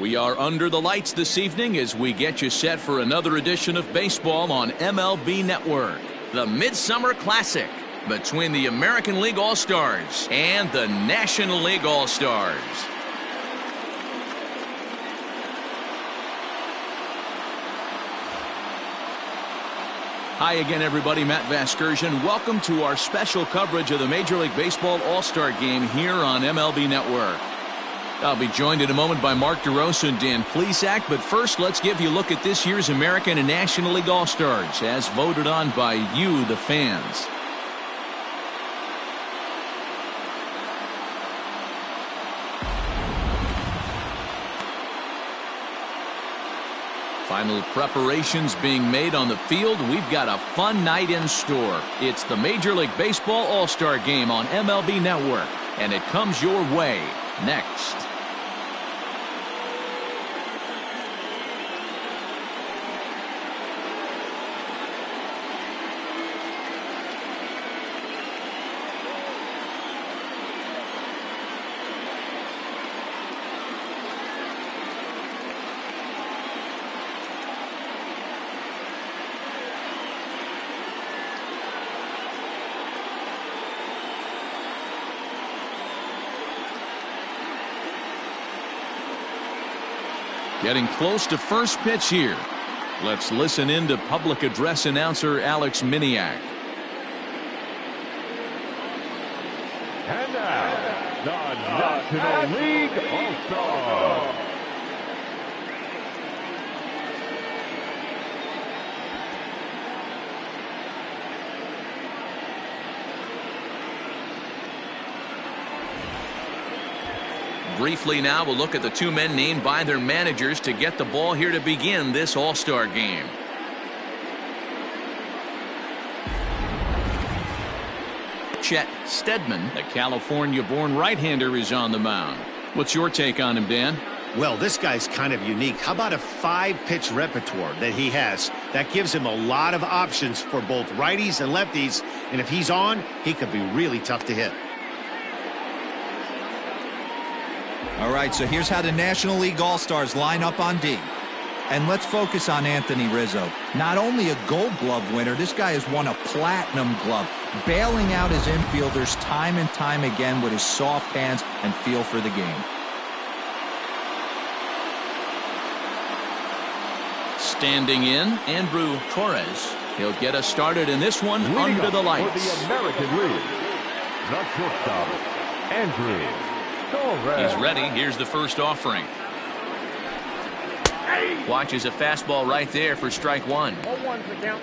We are under the lights this evening as we get you set for another edition of baseball on MLB Network. The Midsummer Classic between the American League All-Stars and the National League All-Stars. Hi again, everybody. Matt Vasgersian. Welcome to our special coverage of the Major League Baseball All-Star Game here on MLB Network. I'll be joined in a moment by Mark DeRosa and Dan Plesac, but first let's give you a look at this year's American and National League All-Stars as voted on by you, the fans. Final preparations being made on the field. We've got a fun night in store. It's the Major League Baseball All-Star Game on MLB Network, and it comes your way next. Getting close to first pitch here. Let's listen in to public address announcer Alex Miniak. And now, the National League All-Star. Briefly now, we'll look at the two men named by their managers to get the ball here to begin this All-Star game. Chet Steadman, the California-born right-hander, is on the mound. What's your take on him, Dan? Well, this guy's kind of unique. How about a 5-pitch repertoire that he has? That gives him a lot of options for both righties and lefties, and if he's on, he could be really tough to hit. All right, so here's how the National League All-Stars line up on D. And let's focus on Anthony Rizzo. Not only a Gold Glove winner, this guy has won a Platinum Glove, bailing out his infielders time and time again with his soft hands and feel for the game. Standing in, Andrew Torres. He'll get us started in this one under the lights. For the American League, the shortstop, Andrew Torres. He's ready. Here's the first offering. Watches a fastball right there for strike one. 0-1's the count.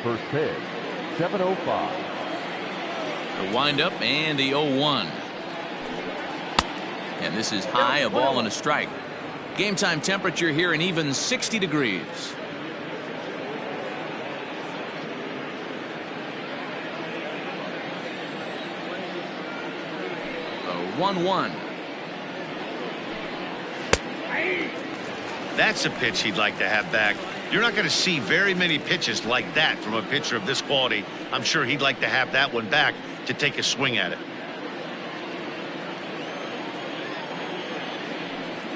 First pitch, 7:05. The windup and the 0-1. And this is high, a ball and a strike. Game time temperature here an even 60 degrees. The 1-1. That's a pitch he'd like to have back. You're not going to see very many pitches like that from a pitcher of this quality. I'm sure he'd like to have that one back to take a swing at it.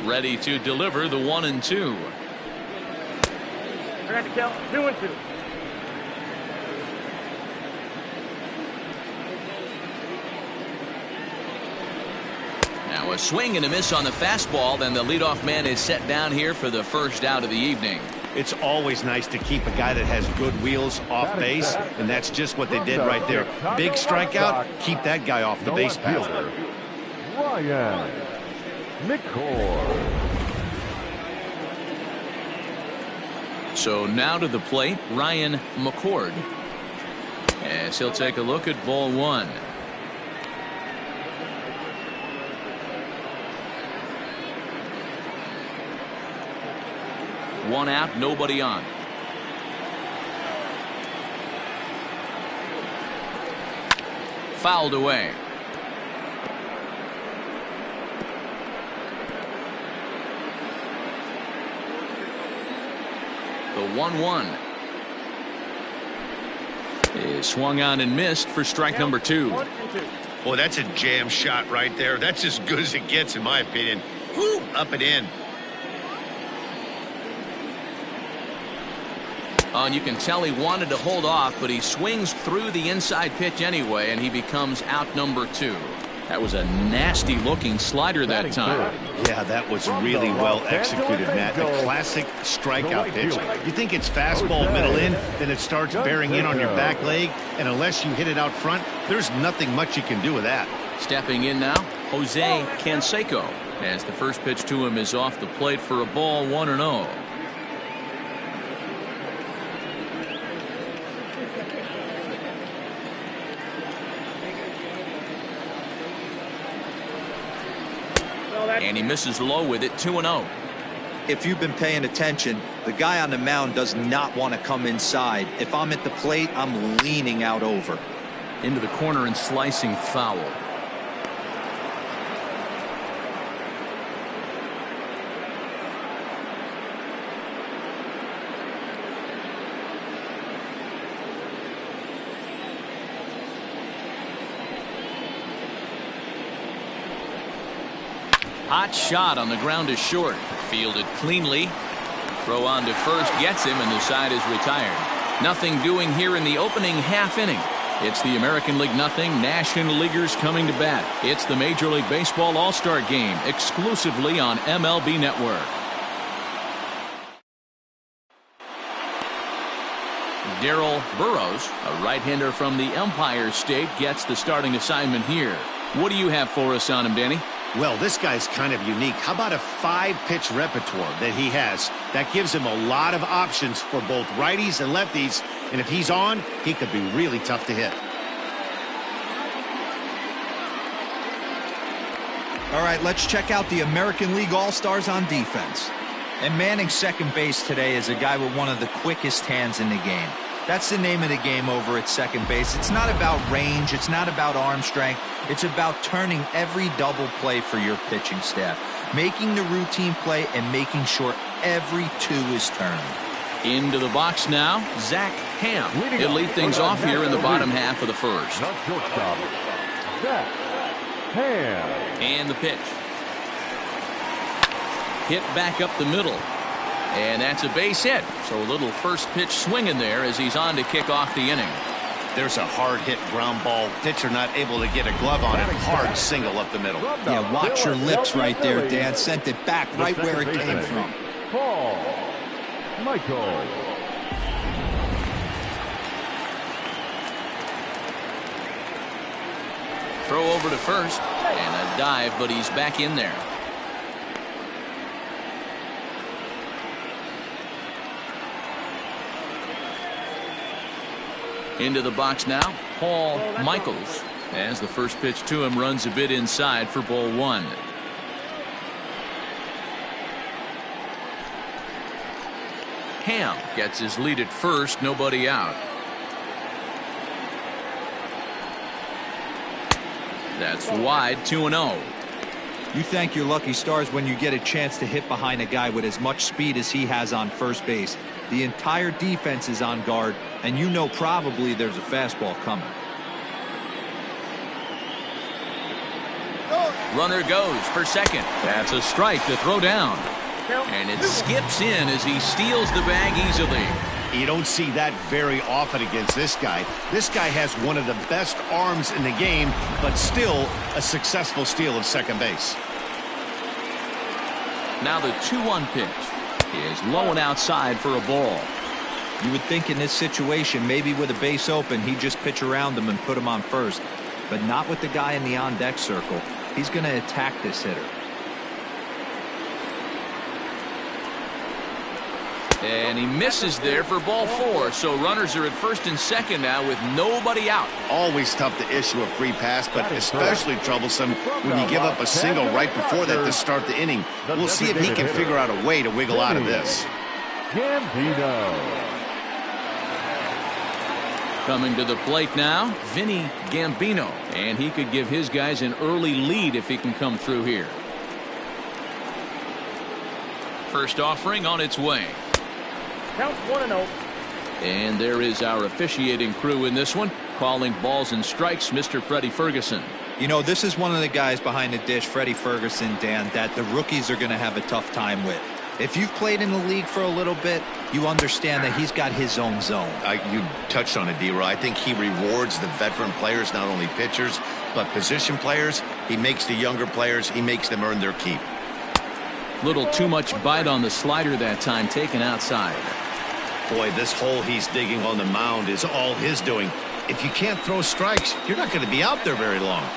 Ready to deliver the 1-2. I got to count 2-2. Now a swing and a miss on the fastball. Then the leadoff man is set down here for the first out of the evening. It's always nice to keep a guy that has good wheels off base, and that's just what they did right there. Big strikeout, keep that guy off the base field. Ryan McCord. So now to the plate, Ryan McCord, as he'll take a look at ball one. One out, nobody on. Fouled away. The 1-1 is swung on and missed for strike number 2. 1-2. Oh, that's a jam shot right there. That's as good as it gets, in my opinion. Woo, up and in. And you can tell he wanted to hold off, but he swings through the inside pitch anyway, and he becomes out number 2. That was a nasty-looking slider that time. Yeah, that was really well executed, Matt. A classic strikeout pitch. You think it's fastball middle in, then it starts bearing in on your back leg, and unless you hit it out front, there's nothing much you can do with that. Stepping in now, Jose Canseco, as the first pitch to him is off the plate for a ball, 1-0. And he misses low with it, 2-0. If you've been paying attention, the guy on the mound does not want to come inside. If I'm at the plate, I'm leaning out over. Into the corner and slicing foul. Hot shot on the ground is short. Fielded cleanly. Throw on to first gets him, and the side is retired. Nothing doing here in the opening half inning. It's the American League nothing. National Leaguers coming to bat. It's the Major League Baseball All-Star Game exclusively on MLB Network. Darrell Burroughs, a right-hander from the Empire State, gets the starting assignment here. What do you have for us on him, Danny? Well, this guy's kind of unique. How about a 5-pitch repertoire that he has? That gives him a lot of options for both righties and lefties. And if he's on, he could be really tough to hit. All right, let's check out the American League All-Stars on defense. And manning second base today is a guy with one of the quickest hands in the game. That's the name of the game over at second base. It's not about range. It's not about arm strength. It's about turning every double play for your pitching staff, making the routine play and making sure every 2 is turned. Into the box now, Zach Ham. He'll lead things off here in the bottom half of the first. Not shortstop, Zach Ham. And the pitch. Hit back up the middle. And that's a base hit. So a little first pitch swing in there as he's on to kick off the inning. There's a hard hit ground ball. Pitcher not able to get a glove on it. Hard single up the middle. Yeah, watch your lips right there, Dan. Sent it back right where it came from. Paul Michael. Throw over to first. And a dive, but he's back in there. Into the box now, Paul Michaels, as the first pitch to him runs a bit inside for ball 1. Ham gets his lead at first, nobody out. That's wide, 2-0. You thank your lucky stars when you get a chance to hit behind a guy with as much speed as he has on first base. The entire defense is on guard, and you know probably there's a fastball coming. Runner goes for second. That's a strike to throw down. And it skips in as he steals the bag easily. You don't see that very often against this guy. This guy has one of the best arms in the game, but still a successful steal of second base. Now the 2-1 pitch is low and outside for a ball. You would think in this situation, maybe with a base open, he'd just pitch around him and put him on first. But not with the guy in the on-deck circle. He's going to attack this hitter. And he misses there for ball 4. So runners are at first and second now with nobody out. Always tough to issue a free pass, but especially troublesome when you give up a single right before that to start the inning. We'll see if he can figure out a way to wiggle out of this. Gambino. Coming to the plate now, Vinny Gambino. And he could give his guys an early lead if he can come through here. First offering on its way. Count 1-0. And there is our officiating crew in this one, calling balls and strikes, Mr. Freddie Ferguson. You know, this is one of the guys behind the dish, Freddie Ferguson, Dan, that the rookies are going to have a tough time with. If you've played in the league for a little bit, you understand that he's got his own zone. You touched on it, D-Roy. I think he rewards the veteran players, not only pitchers, but position players. He makes the younger players, he makes them earn their keep. Little too much bite on the slider that time, taken outside. Boy, this hole he's digging on the mound is all his doing. If you can't throw strikes, you're not going to be out there very long.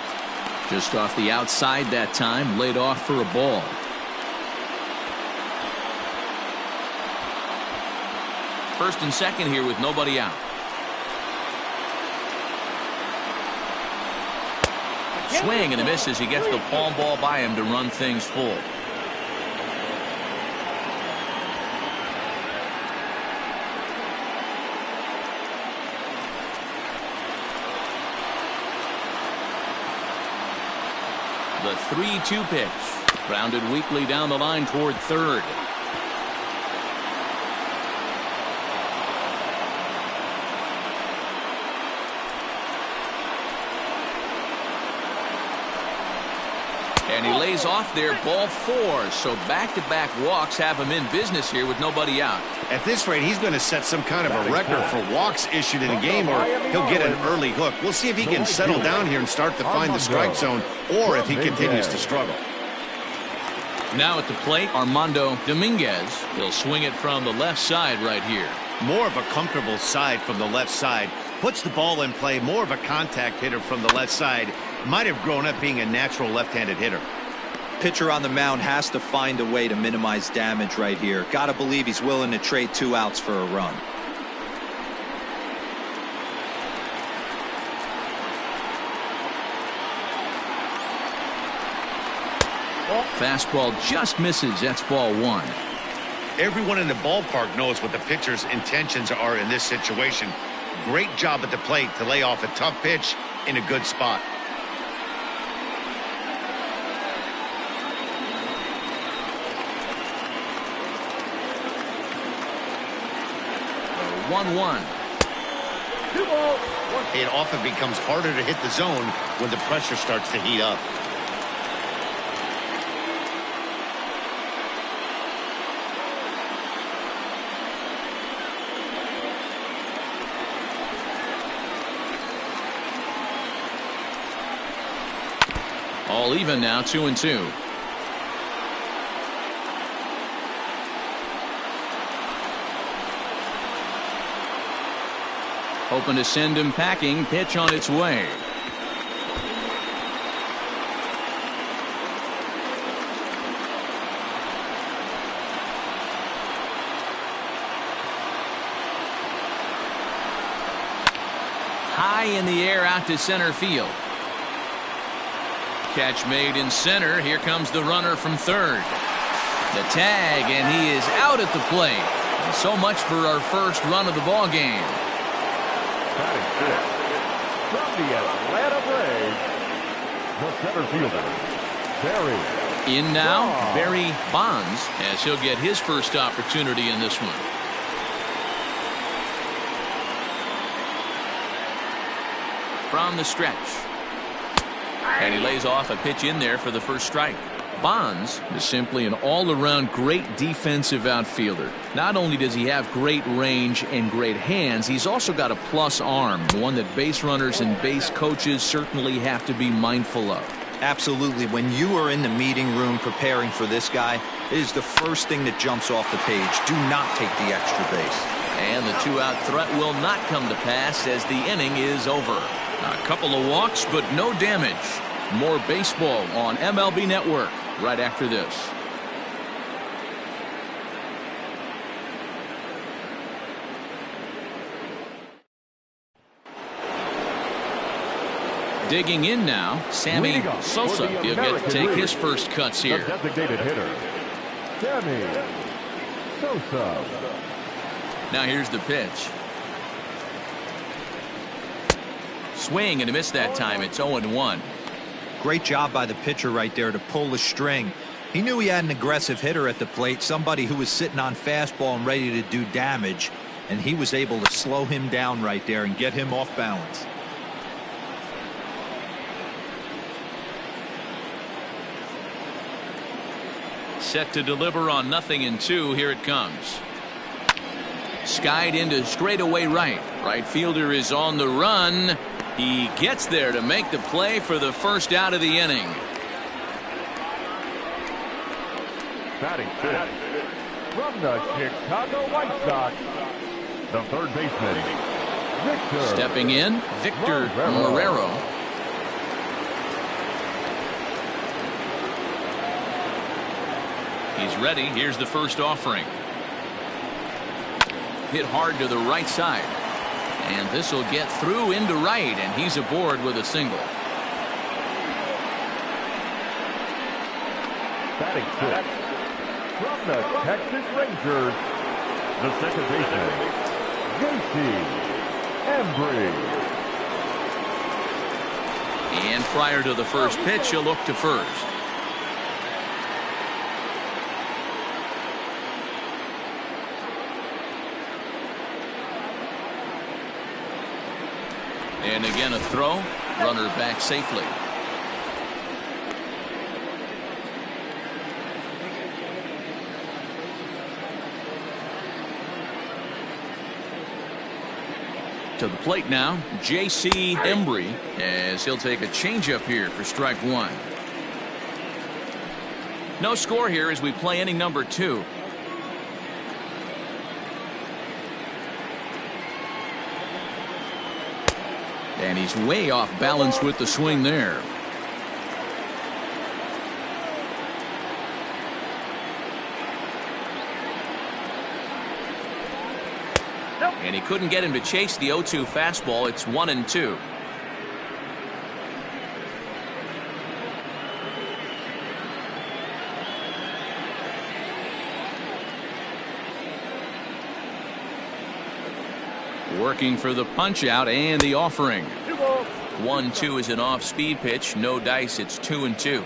Just off the outside that time, laid off for a ball. First and second here with nobody out. Swing and a miss as he gets the palm ball by him to run things full. The 3-2 pitch. Grounded weakly down the line toward third. And he lays off there, ball 4. So back-to-back walks have him in business here with nobody out. At this rate, he's going to set some kind of a record for walks issued in a game, or he'll get an early hook. We'll see if he can settle down here and start to find the strike zone, or if he continues to struggle. Now at the plate, Armando Dominguez. He'll swing it from the left side right here. More of a comfortable side from the left side. Puts the ball in play. More of a contact hitter from the left side. Might have grown up being a natural left-handed hitter. Pitcher on the mound has to find a way to minimize damage right here. Gotta believe he's willing to trade 2 outs for a run. Fastball just misses. That's ball 1. Everyone in the ballpark knows what the pitcher's intentions are in this situation. Great job at the plate to lay off a tough pitch in a good spot. 1-1. It often becomes harder to hit the zone when the pressure starts to heat up. All even now, 2-2. Hoping to send him packing. Pitch on its way. High in the air out to center field. Catch made in center. Here comes the runner from third. The tag, and he is out at the plate. And so much for our first run of the ball game. From the Atlanta Braves, the center fielder, Barry. In now, Barry Bonds, as he'll get his first opportunity in this one. From the stretch. And he lays off a pitch in there for the first strike. Bonds is simply an all-around great defensive outfielder. Not only does he have great range and great hands, he's also got a plus arm, one that base runners and base coaches certainly have to be mindful of. Absolutely. When you are in the meeting room preparing for this guy, it is the first thing that jumps off the page. Do not take the extra base. And the 2-out threat will not come to pass as the inning is over. A couple of walks, but no damage. More baseball on MLB Network right after this. Digging in now, Sammy Sosa. He'll get to take his first cuts here. The designated hitter, Sammy Sosa. Now here's the pitch. Swing and a miss that time. It's 0-1. Great job by the pitcher right there to pull the string. He knew he had an aggressive hitter at the plate, somebody who was sitting on fastball and ready to do damage, and he was able to slow him down right there and get him off balance. set to deliver on 0-2. Here it comes. Skied into straightaway right. Right fielder is on the run. He gets there to make the play for the first out of the inning. Batting fifth, from the Chicago White Sox, the third baseman, Victor. Stepping in, Victor Marrero. He's ready. Here's the first offering. Hit hard to the right side. And this will get through into right, and he's aboard with a single. Batting sixth, from the Texas Rangers, the second baseman, Embry. And prior to the first pitch, he'll look to first. And again a throw. Runner back safely. To the plate now, J.C. Embry, as he'll take a changeup here for strike one. No score here as we play inning number 2. And he's way off balance with the swing there. And he couldn't get him to chase the 0-2 fastball. It's 1-2. Working for the punch out and the offering. 1-2 is an off speed pitch. No dice. It's 2-2.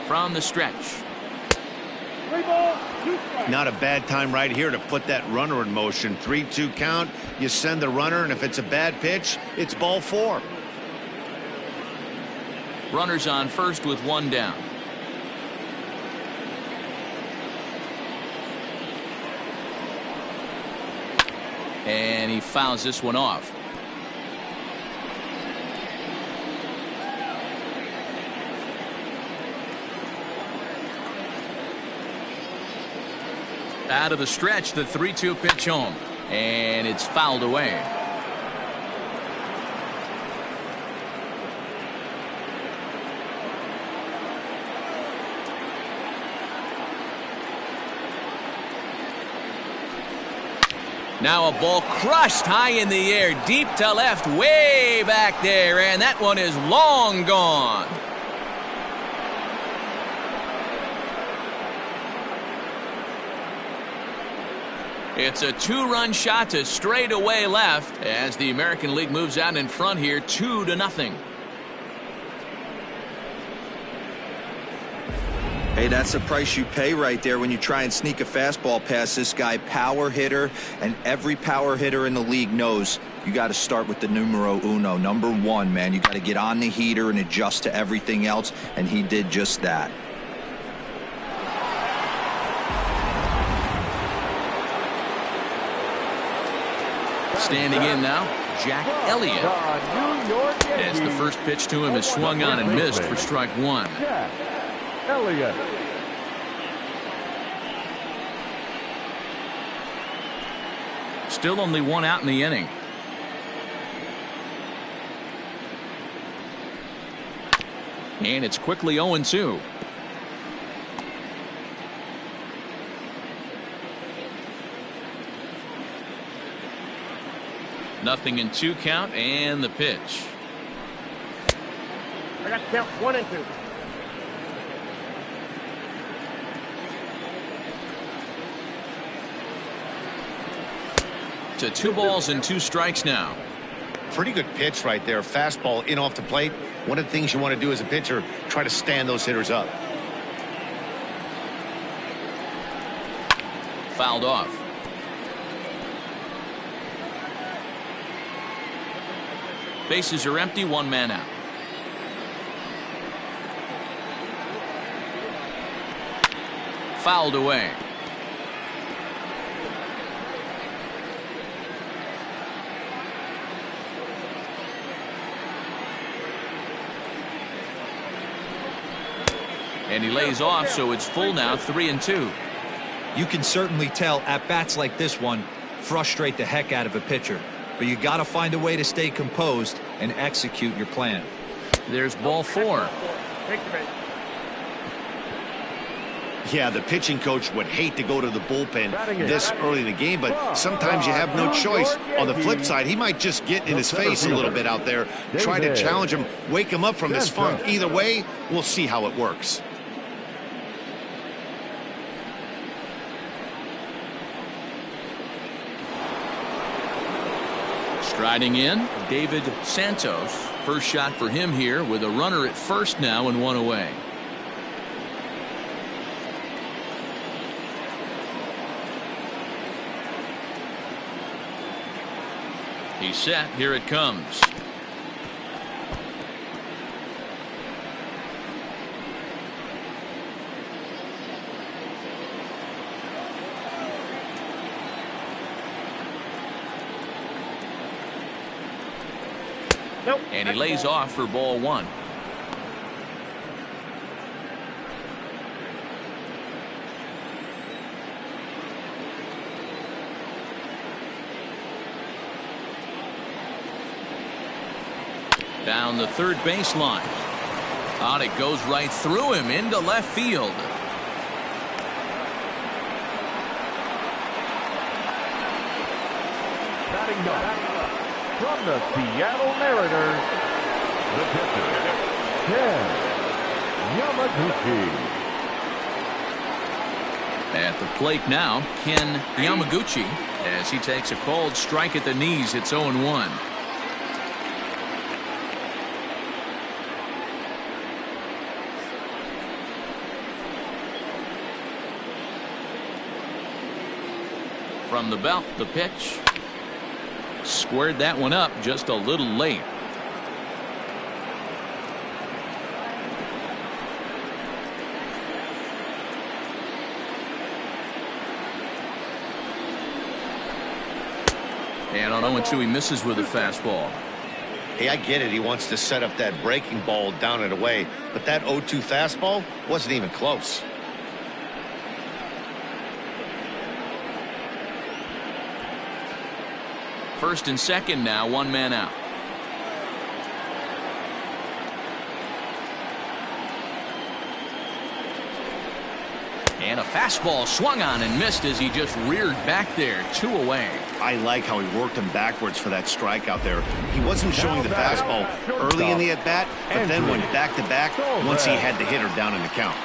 From the stretch. Not a bad time right here to put that runner in motion. 3-2 count. You send the runner, and if it's a bad pitch, it's ball 4. Runners on first with one down. And he fouls this one off. Out of the stretch, the 3-2 pitch home, and it's fouled away. Now a ball crushed high in the air, deep to left, way back there, and that one is long gone. It's a 2-run shot to straightaway left as the American League moves out in front here 2-0. Hey, that's the price you pay right there when you try and sneak a fastball past this guy. Power hitter, and every power hitter in the league knows you got to start with the numero uno, number 1, man. You got to get on the heater and adjust to everything else, and he did just that. Standing in now, Jack Elliott. As the first pitch to him is swung on and missed for strike 1. Jack Elliott. Still only 1 out in the inning. And it's quickly 0-2. Nothing in 2 count, and the pitch. I got count 1-2. To 2 balls and 2 strikes now. Pretty good pitch right there. Fastball in off the plate. One of the things you want to do as a pitcher, try to stand those hitters up. fouled off. Bases are empty, one man out. Fouled away. And he lays off, so it's full now, 3-2. You can certainly tell at-bats like this one frustrate the heck out of a pitcher. But you got to find a way to stay composed and execute your plan. There's ball 4. Yeah, the pitching coach would hate to go to the bullpen this early in the game, but sometimes you have no choice. On the flip side, he might just get in his face a little bit out there, try to challenge him, wake him up from his funk. Either way, we'll see how it works. Striding in, David Santos. First shot for him here with a runner at first now and one away. He's set. Here it comes. Nope. And he lays off for ball 1. Down the third baseline. Out it goes right through him into left field. Batting ninth, from the Seattle Mariners, the pitcher, Ken Yamaguchi. At the plate now, Ken Yamaguchi, as he takes a called strike at the knees. It's 0-1. From the belt, the pitch. Squared that one up just a little late. And on 0-2, he misses with a fastball. Hey, I get it. He wants to set up that breaking ball down and away, but that 0-2 fastball wasn't even close. First and second now, one man out. And a fastball swung on and missed as he just reared back there. 2 away. I like how he worked him backwards for that strikeout there. He wasn't showing the fastball early in the at-bat, but then went back-to-back once he had the hitter down in the count.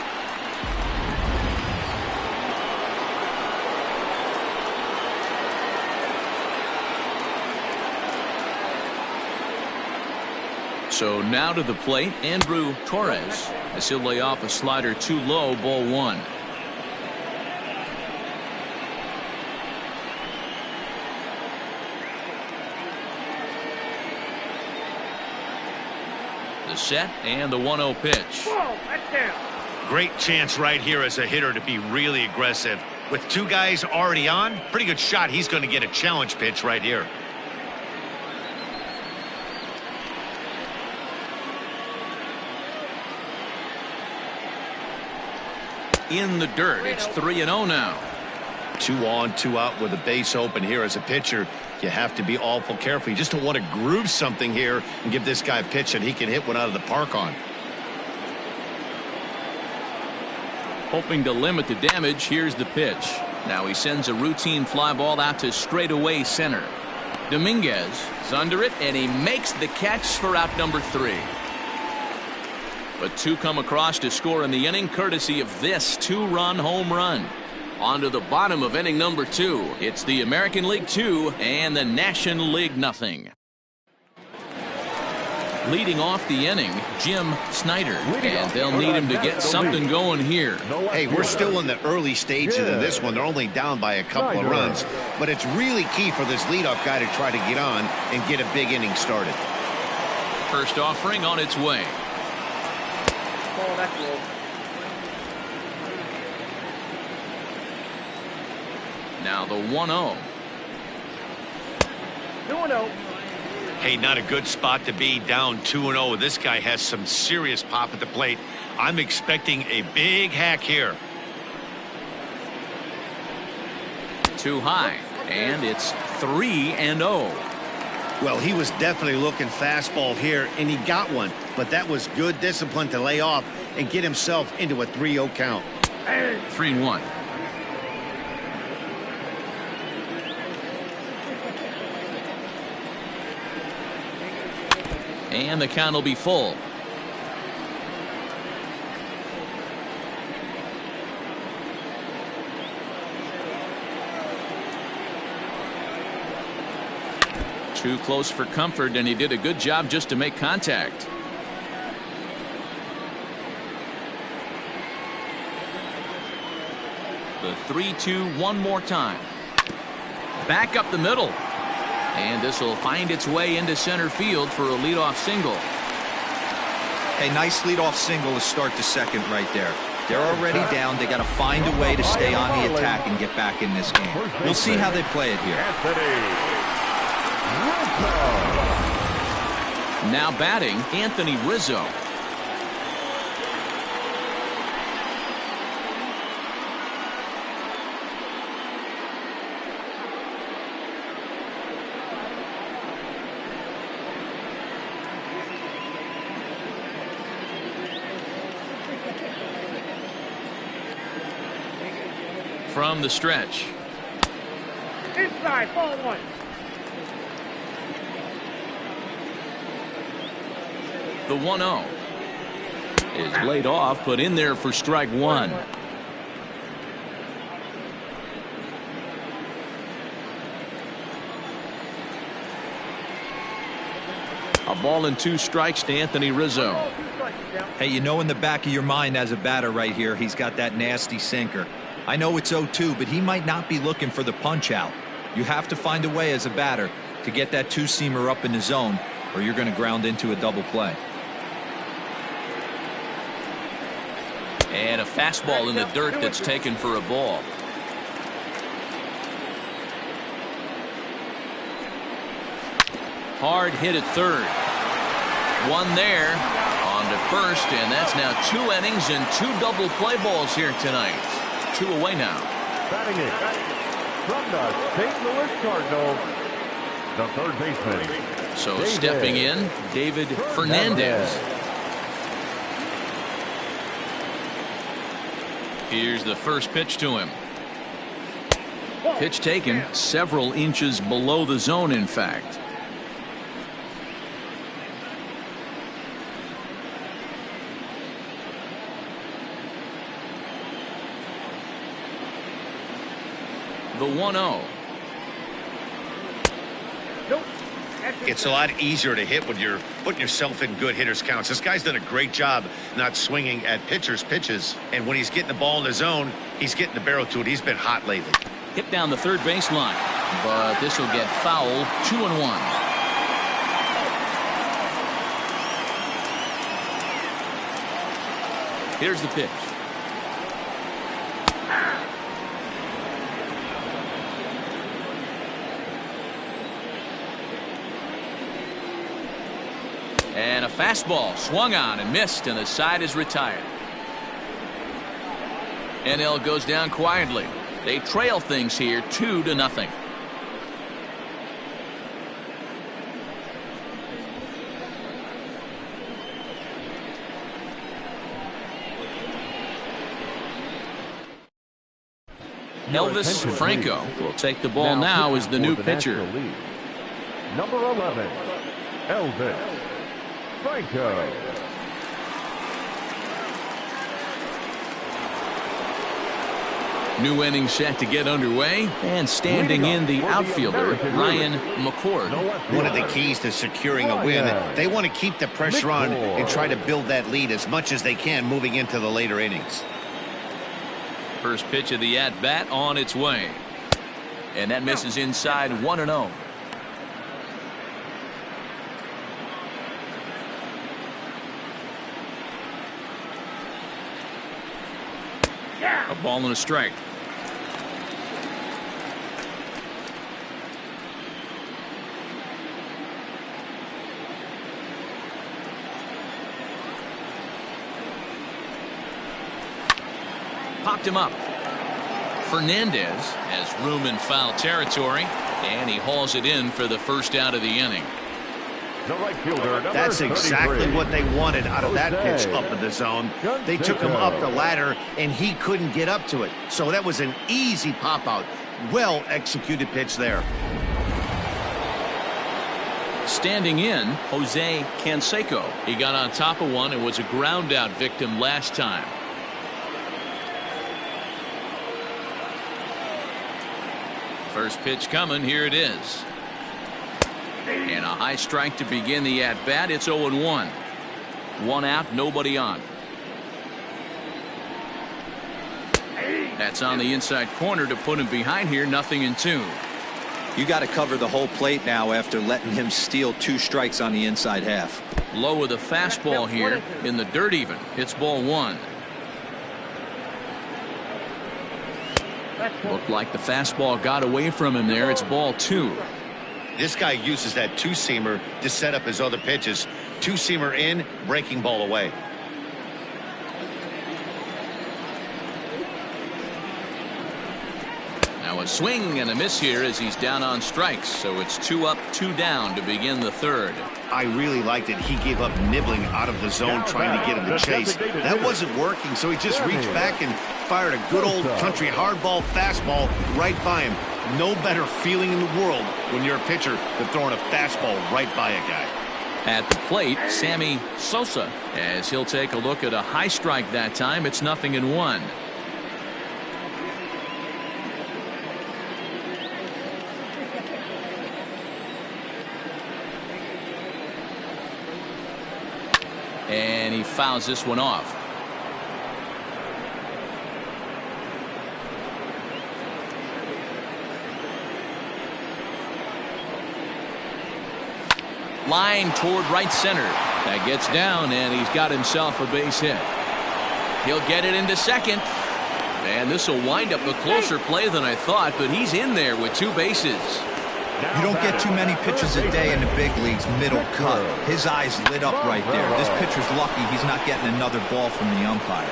So now to the plate, Andrew Torres, as he'll lay off a slider too low, ball 1. The set and the 1-0 pitch. Whoa, that's down. Great chance right here as a hitter to be really aggressive. With 2 guys already on, pretty good shot. He's going to get a challenge pitch right here. In the dirt. It's 3-0 now. 2 on, 2 out with a base open here. As a pitcher, you have to be awful careful. You just don't want to groove something here and give this guy a pitch that he can hit one out of the park on. Hoping to limit the damage, here's the pitch. Now he sends a routine fly ball out to straightaway center. Dominguez is under it, and he makes the catch for out number 3. But 2 come across to score in the inning, courtesy of this 2-run home run. On to the bottom of inning number 2. It's the American League 2 and the National League nothing. Leading off the inning, Jim Snyder, and they'll need him to get something going here. Hey, we're still in the early stages of this one. They're only down by a couple of runs, but it's really key for this leadoff guy to try to get on and get a big inning started. First offering on its way. Oh, that's low. Now the 1-0. 2-0. Hey, not a good spot to be, down 2-0. This guy has some serious pop at the plate. I'm expecting a big hack here. Too high, and it's 3-0. Well, he was definitely looking fastball here, and he got one. But that was good discipline to lay off and get himself into a 3-0 count. 3-1. And the count will be full. Too close for comfort, and he did a good job just to make contact. The 3-2 one more time. Back up the middle. And this will find its way into center field for a leadoff single. Hey, nice leadoff single to start the second right there. They're already down. They got to find a way to stay on the attack and get back in this game. We'll see how they play it here. Now batting, Anthony Rizzo. From the stretch. Inside, ball one. The 1-0 is laid off, put in there for strike one. A ball and 2 strikes to Anthony Rizzo. Hey, you know in the back of your mind as a batter right here, he's got that nasty sinker. I know it's 0-2, but he might not be looking for the punch out. You have to find a way as a batter to get that two-seamer up in the zone, or you're going to ground into a double play. And a fastball in the dirt that's taken for a ball. Hard hit at third. One there on to first, and that's now 2 innings and 2 double play balls here tonight. 2 away now. Batting it from the St. Louis Cardinals, the third baseman. So stepping in, David Fernandez. Here's the first pitch to him. Pitch taken several inches below the zone, in fact. The 1-0. It's a lot easier to hit when you're putting yourself in good hitters counts. This guy's done a great job not swinging at pitchers' pitches. And when he's getting the ball in the zone, he's getting the barrel to it. He's been hot lately. Hit down the third baseline, but this will get foul. 2-1. Here's the pitch. And a fastball swung on and missed, and the side is retired. NL goes down quietly. They trail things here 2-0. Elvis Franco will take the ball now as the new pitcher. Number 11, Elvis Franco. New inning set to get underway, and standing in the outfielder, Ryan McCord. One of the keys to securing a win, they want to keep the pressure on and try to build that lead as much as they can moving into the later innings. First pitch of the at-bat on its way. And that misses inside 1-0. A ball and a strike. Popped him up. Fernandez has room in foul territory, and he hauls it in for the first out of the inning. The right fielder, That's exactly what they wanted out of that pitch up in the zone. They took him up the ladder, and he couldn't get up to it. So that was an easy pop-out. Well-executed pitch there. Standing in, Jose Canseco. He got on top of one and was a ground-out victim last time. First pitch coming. Here it is. And a high strike to begin the at-bat. It's 0-1. One out, nobody on. That's on the inside corner to put him behind here. 0-2. You got to cover the whole plate now after letting him steal 2 strikes on the inside half. Low with a fastball here in the dirt even. It's ball 1. Looked like the fastball got away from him there. It's ball 2. This guy uses that two-seamer to set up his other pitches. Two-seamer in, breaking ball away. Now a swing and a miss here as he's down on strikes. So it's 2 up, 2 down to begin the third. I really liked it. He gave up nibbling out of the zone trying to get him to chase. That wasn't working, so he just reached back and fired a good old country hardball fastball right by him. No better feeling in the world when you're a pitcher than throwing a fastball right by a guy. At the plate, Sammy Sosa, as he'll take a look at a high strike that time. It's 0-1. And he fouls this one off. Line toward right center. That gets down, and he's got himself a base hit. He'll get it into second. And this will wind up a closer play than I thought, but he's in there with 2 bases. You don't get too many pitches a day in the big leagues middle cut. His eyes lit up right there. This pitcher's lucky he's not getting another ball from the umpire.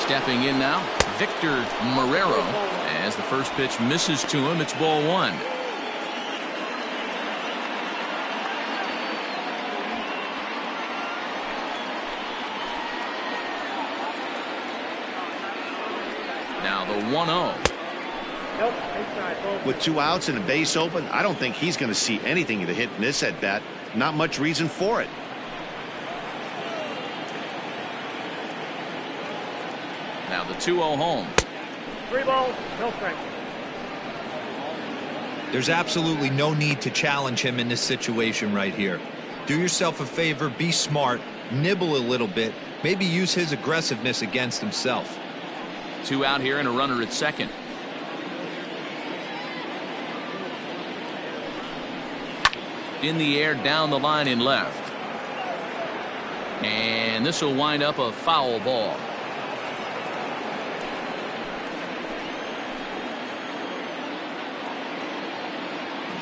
Stepping in now, Victor Marrero. As the first pitch misses to him, it's ball 1. Now the 1-0. With 2 outs and a base open, I don't think he's going to see anything to hit in this at bat. Not much reason for it. Now the 2-0 home. 3 balls, no strikes. There's absolutely no need to challenge him in this situation right here. Do yourself a favor, be smart, nibble a little bit, maybe use his aggressiveness against himself. 2 out here and a runner at second. In the air, down the line in left. And this will wind up a foul ball.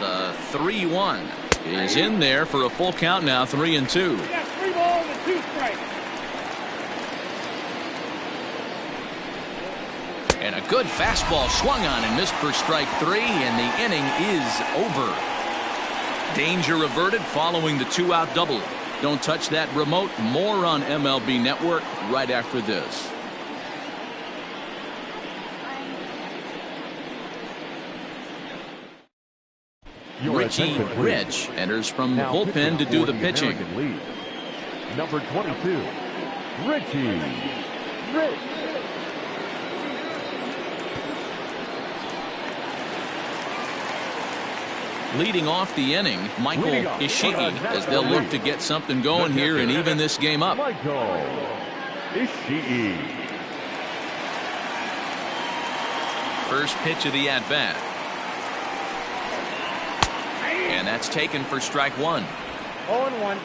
The 3-1 is in there for a full count now. 3-2. We got 3 balls and 2 strikes. And a good fastball swung on and missed for strike 3, and the inning is over. Danger averted following the 2-out double. Don't touch that remote. More on MLB Network right after this. Richie Rich enters from the bullpen to do the pitching. Number 22, Richie Rich. Leading off the inning, Michael Ishii, as they'll look to get something going here and even this game up. Michael Ishii. First pitch of the at-bat. And that's taken for strike one. 0-1.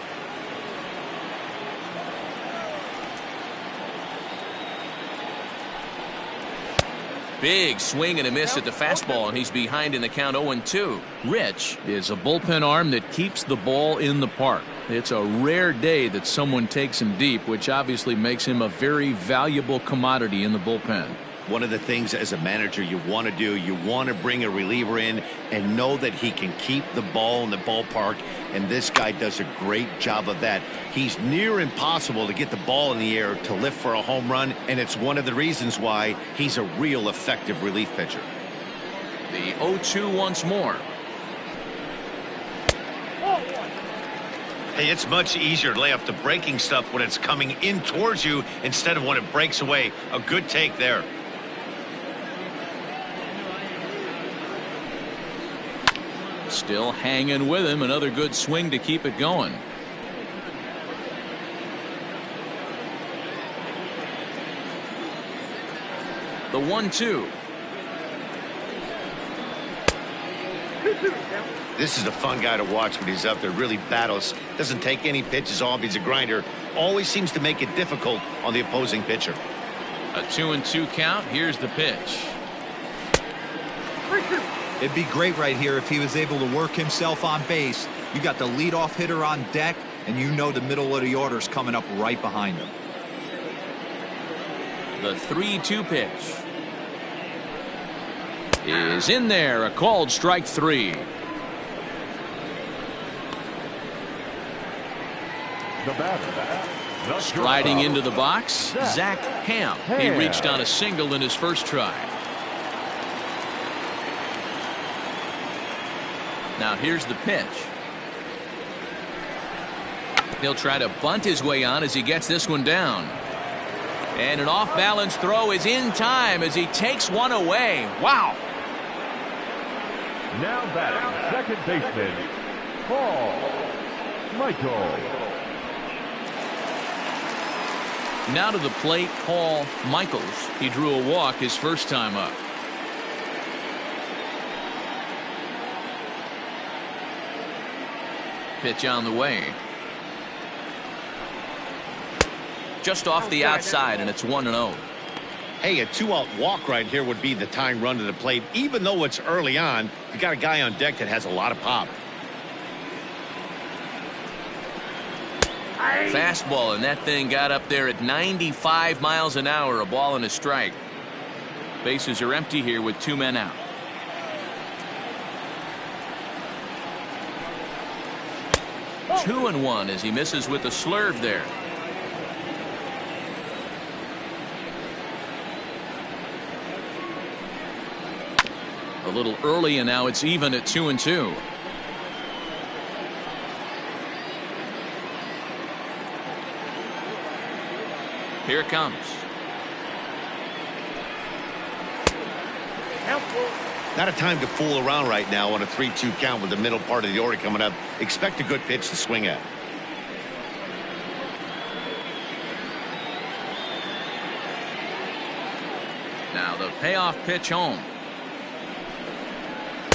Big swing and a miss at the fastball, and he's behind in the count 0-2. Rich is a bullpen arm that keeps the ball in the park. It's a rare day that someone takes him deep, which obviously makes him a very valuable commodity in the bullpen. One of the things as a manager you want to do, you want to bring a reliever in and know that he can keep the ball in the ballpark, and this guy does a great job of that. He's near impossible to get the ball in the air to lift for a home run, and it's one of the reasons why he's a real effective relief pitcher. The 0-2 once more. Hey, it's much easier to lay off the breaking stuff when it's coming in towards you instead of when it breaks away. A good take there. Still hanging with him. Another good swing to keep it going. The 1-2. This is a fun guy to watch when he's up there. Really battles. Doesn't take any pitches off. He's a grinder. Always seems to make it difficult on the opposing pitcher. A 2-2 count. Here's the pitch. It'd be great right here if he was able to work himself on base. You got the leadoff hitter on deck, and you know the middle of the order's coming up right behind him. The 3-2 pitch is in there. A called strike three. The batter. Striding into the box, Zach Ham. He reached on a single in his first try. Now here's the pitch. He'll try to bunt his way on as he gets this one down. And an off-balance throw is in time as he takes one away. Wow. Now batting, second baseman, Paul Michael. Now to the plate, Paul Michaels. He drew a walk his first time up. Pitch on the way. Just off the outside, and it's 1-0. Hey, a 2-out walk right here would be the tying run to the plate. Even though it's early on, you got a guy on deck that has a lot of pop. Fastball, and that thing got up there at 95 miles an hour. A ball and a strike. Bases are empty here with 2 men out. Two and one as he misses with a slurve there. A little early, and now it's even at 2-2. Here it comes. Not a time to fool around right now on a 3-2 count with the middle part of the order coming up. Expect a good pitch to swing at. Now the payoff pitch home.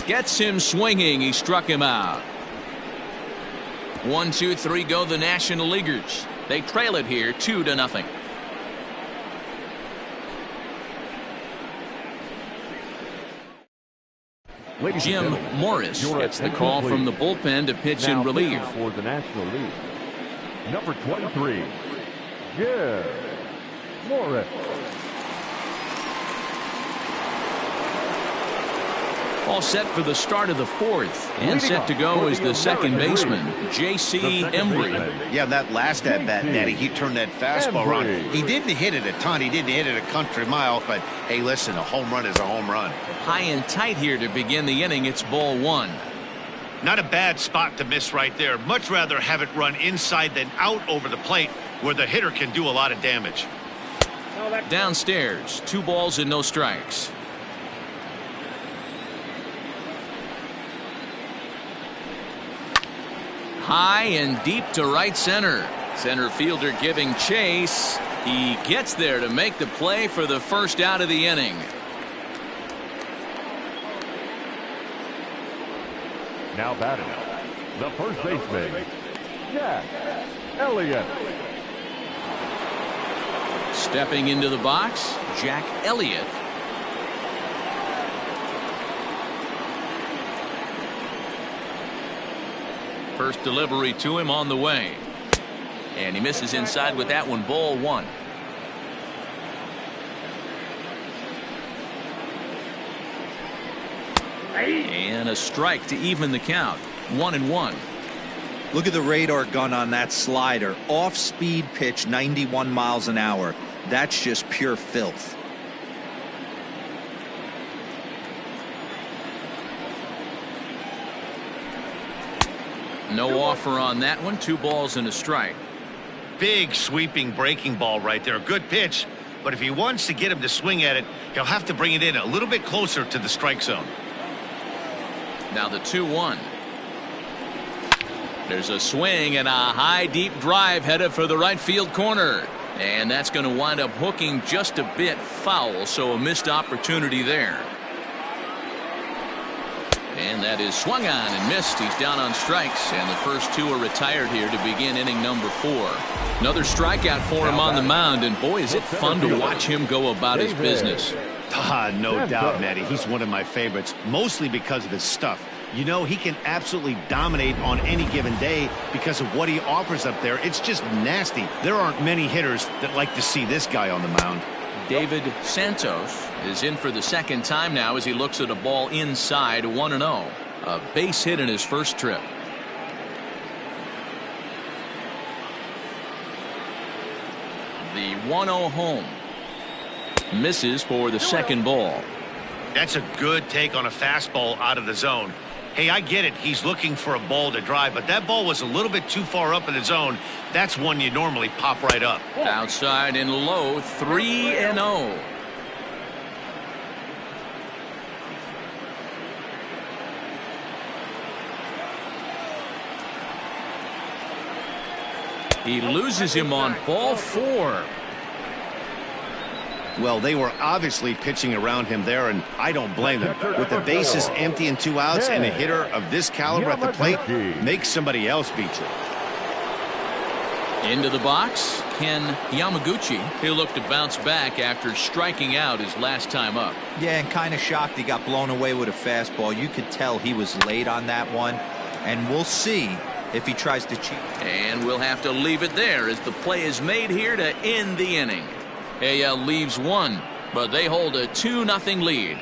Gets him swinging. He struck him out. 1, 2, 3 go the National Leaguers. They trail it here 2-0. Jim Morris gets the call from the bullpen to pitch in relief. For the National League, number 23, Jim Morris. All set for the start of the fourth, and set to go is the second baseman, J.C. Embry. Yeah, that last at-bat, Natty, he turned that fastball around. He didn't hit it a ton. He didn't hit it a country mile, but hey, listen, a home run is a home run. High and tight here to begin the inning. It's ball one. Not a bad spot to miss right there. Much rather have it run inside than out over the plate where the hitter can do a lot of damage. Downstairs, 2 balls and no strikes. High and deep to right center. Center fielder giving chase. He gets there to make the play for the first out of the inning. Now batting, the first baseman, Jack Elliott. Stepping into the box, Jack Elliott. First delivery to him on the way. And he misses inside with that one, ball 1. And a strike to even the count. 1-1. Look at the radar gun on that slider. Off-speed pitch, 91 miles an hour. That's just pure filth. No offer on that one. 2 balls and a strike. Big sweeping breaking ball right there. Good pitch. But if he wants to get him to swing at it, he'll have to bring it in a little bit closer to the strike zone. Now the 2-1. There's a swing and a high deep drive headed for the right field corner. And that's going to wind up hooking just a bit foul, so a missed opportunity there. And that is swung on and missed. He's down on strikes, and the first 2 are retired here to begin inning number 4. Another strikeout for him on the mound, and boy, is it fun to watch him go about his business. No doubt, Matty. He's one of my favorites, mostly because of his stuff. You know, he can absolutely dominate on any given day because of what he offers up there. It's just nasty. There aren't many hitters that like to see this guy on the mound. David Santos is in for the second time now as he looks at a ball inside. 1-0. A base hit in his first trip. The 1-0 home. Misses for the second ball. That's a good take on a fastball out of the zone. Hey, I get it. He's looking for a ball to drive, but that ball was a little bit too far up in the zone. That's one you normally pop right up. Outside and low, 3-0. He loses him on ball 4. Well, they were obviously pitching around him there, and I don't blame them. With the bases empty and 2 outs, and a hitter of this caliber at the plate, make somebody else beat you. Into the box, Ken Yamaguchi. He'll look to bounce back after striking out his last time up. Yeah, and kind of shocked he got blown away with a fastball. You could tell he was late on that one, and we'll see if he tries to cheat. And we'll have to leave it there as the play is made here to end the inning. AL leaves 1, but they hold a 2-0 lead.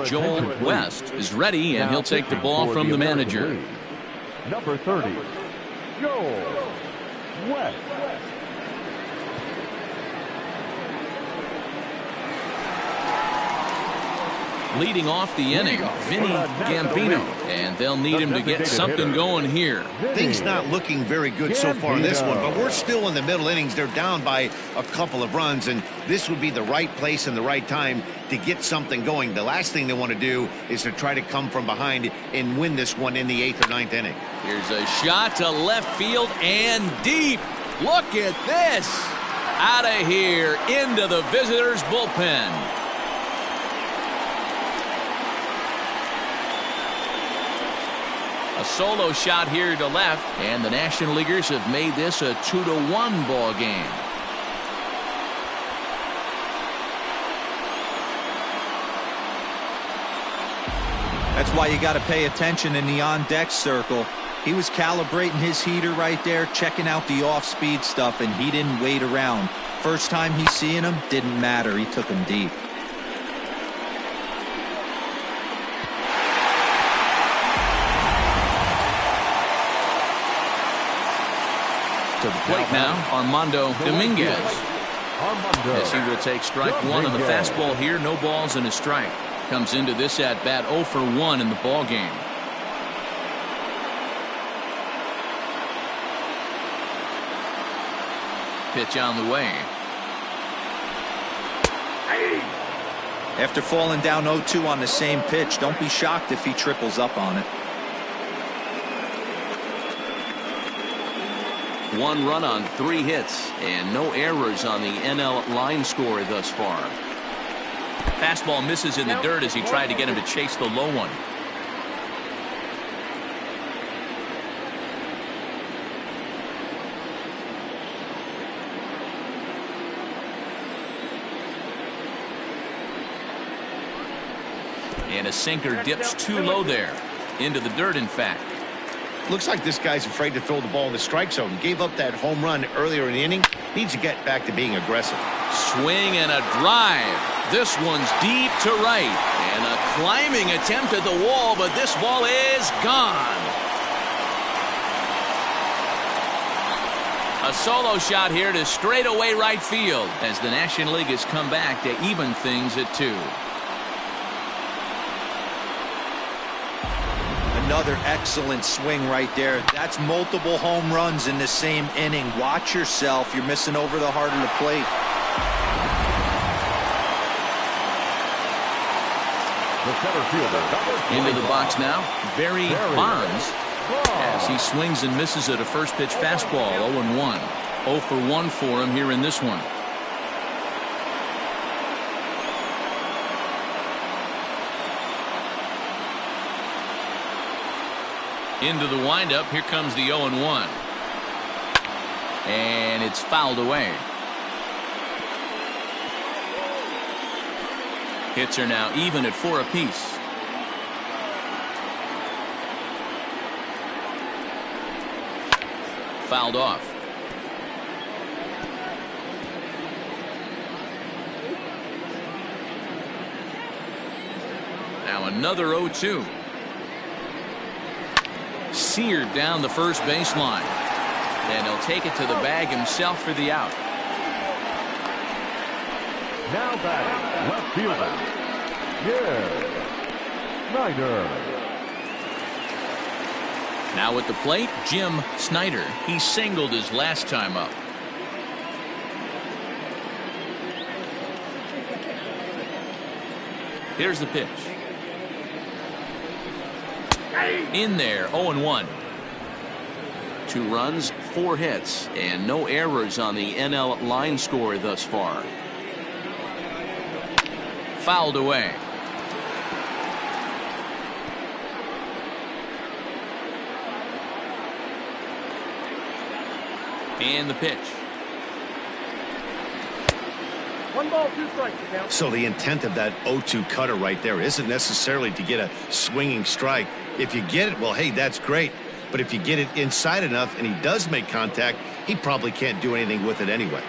Joel West is ready, and he'll take the ball from the manager. Number 30, Joel West. Leading off the inning, Vinny Gambino, and they'll need him to get something going here. Things not looking very good so far in this one, but we're still in the middle innings. They're down by a couple of runs, and this would be the right place and the right time to get something going. The last thing they want to do is to try to come from behind and win this one in the 8th or 9th inning. Here's a shot to left field and deep. Look at this. Out of here into the visitors' bullpen. A solo shot here to left, and the National Leaguers have made this a 2-1 ball game. That's why you got to pay attention in the on-deck circle. He was calibrating his heater right there, checking out the off-speed stuff, and he didn't wait around. First time he's seeing him, didn't matter. He took him deep. To the plate now, Armando Dominguez. As he will take strike one on the fastball here. No balls and a strike. Comes into this at bat 0 for 1 in the ball game. Pitch on the way. After falling down 0-2 on the same pitch, don't be shocked if he triples up on it. 1 run on 3 hits and no errors on the NL line score thus far. Fastball misses in the dirt as he tried to get him to chase the low one. And a sinker dips too low there. Into the dirt, in fact. Looks like this guy's afraid to throw the ball in the strike zone. Gave up that home run earlier in the inning. Needs to get back to being aggressive. Swing and a drive. This one's deep to right. And a climbing attempt at the wall, but this ball is gone. A solo shot here to straightaway right field as the National League has come back to even things at 2. Another excellent swing right there. That's multiple home runs in the same inning. Watch yourself. You're missing over the heart of the plate. The center fielder, into the box now, Barry Bonds, as he swings and misses at a first pitch fastball. 0-1. 0 for 1 for him here in this one. Into the windup. Here comes the 0-1. And it's fouled away. Hits are now even at 4 apiece. Fouled off. Now another 0-2. Seared down the first baseline. And he'll take it to the bag himself for the out. now batting, left fielder, Snyder. Now at the plate, Jim Snyder. He singled his last time up. Here's the pitch. In there, 0-1. 2 runs, 4 hits, and no errors on the NL line score thus far. Fouled away. And the pitch. 1 ball, 2 strikes. So the intent of that 0-2 cutter right there isn't necessarily to get a swinging strike. If you get it, well, hey, that's great. But if you get it inside enough and he does make contact, he probably can't do anything with it anyway.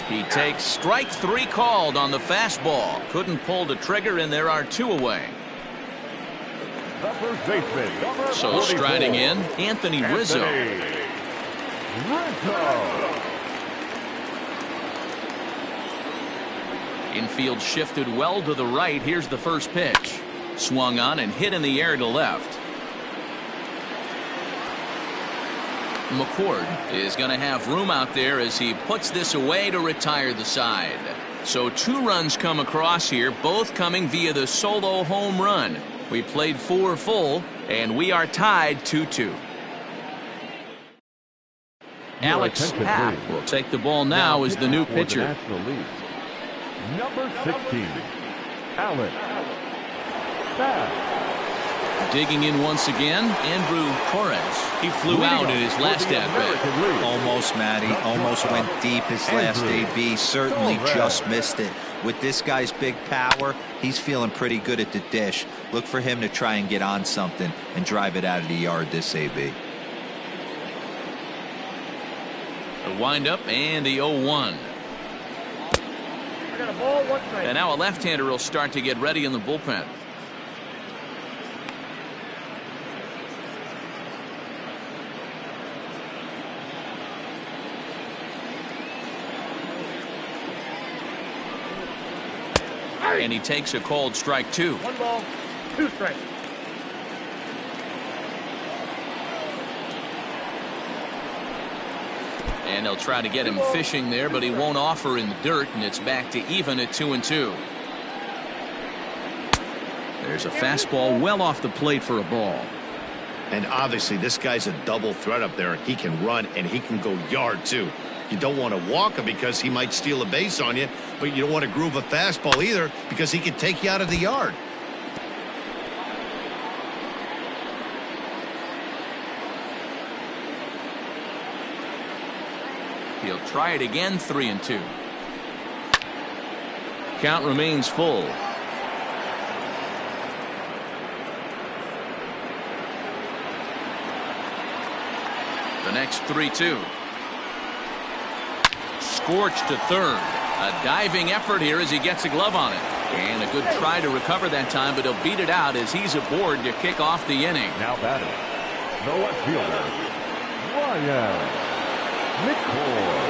He takes strike 3 called on the fastball. Couldn't pull the trigger, and there are 2 away. The first baseman, number So 44, striding in, Anthony Rizzo. Infield shifted well to the right. Here's the first pitch. Swung on and hit in the air to left. McCord is going to have room out there as he puts this away to retire the side. So 2 runs come across here, both coming via the solo home run. We played 4 full, and we are tied 2-2. Alex Papp will take the ball now as the new pitcher. Number 16, Alex Papp. Digging in once again, Andrew Torres. He flew out in his last at-bat. Almost, Matty. Almost went deep his last AB. Certainly just missed it. With this guy's big power, he's feeling pretty good at the dish. Look for him to try and get on something and drive it out of the yard this AB. The windup and the 0-1. I got a ball, 1 strike. And now a left-hander will start to get ready in the bullpen. And he takes a called strike 2. 1 ball, 2 strikes. And they'll try to get him fishing there, but he won't offer in the dirt, and it's back to even at 2-2. There's a fastball well off the plate for a ball. And obviously this guy's a double threat up there. He can run and he can go yard too. You don't want to walk him because he might steal a base on you, but you don't want to groove a fastball either because he can take you out of the yard. He'll try it again, 3-2. Count remains full. The next 3-2. Scorched to third. A diving effort here as he gets a glove on it. And a good try to recover that time, but he'll beat it out as he's aboard to kick off the inning. Now batting, the left fielder, Ryan McCord.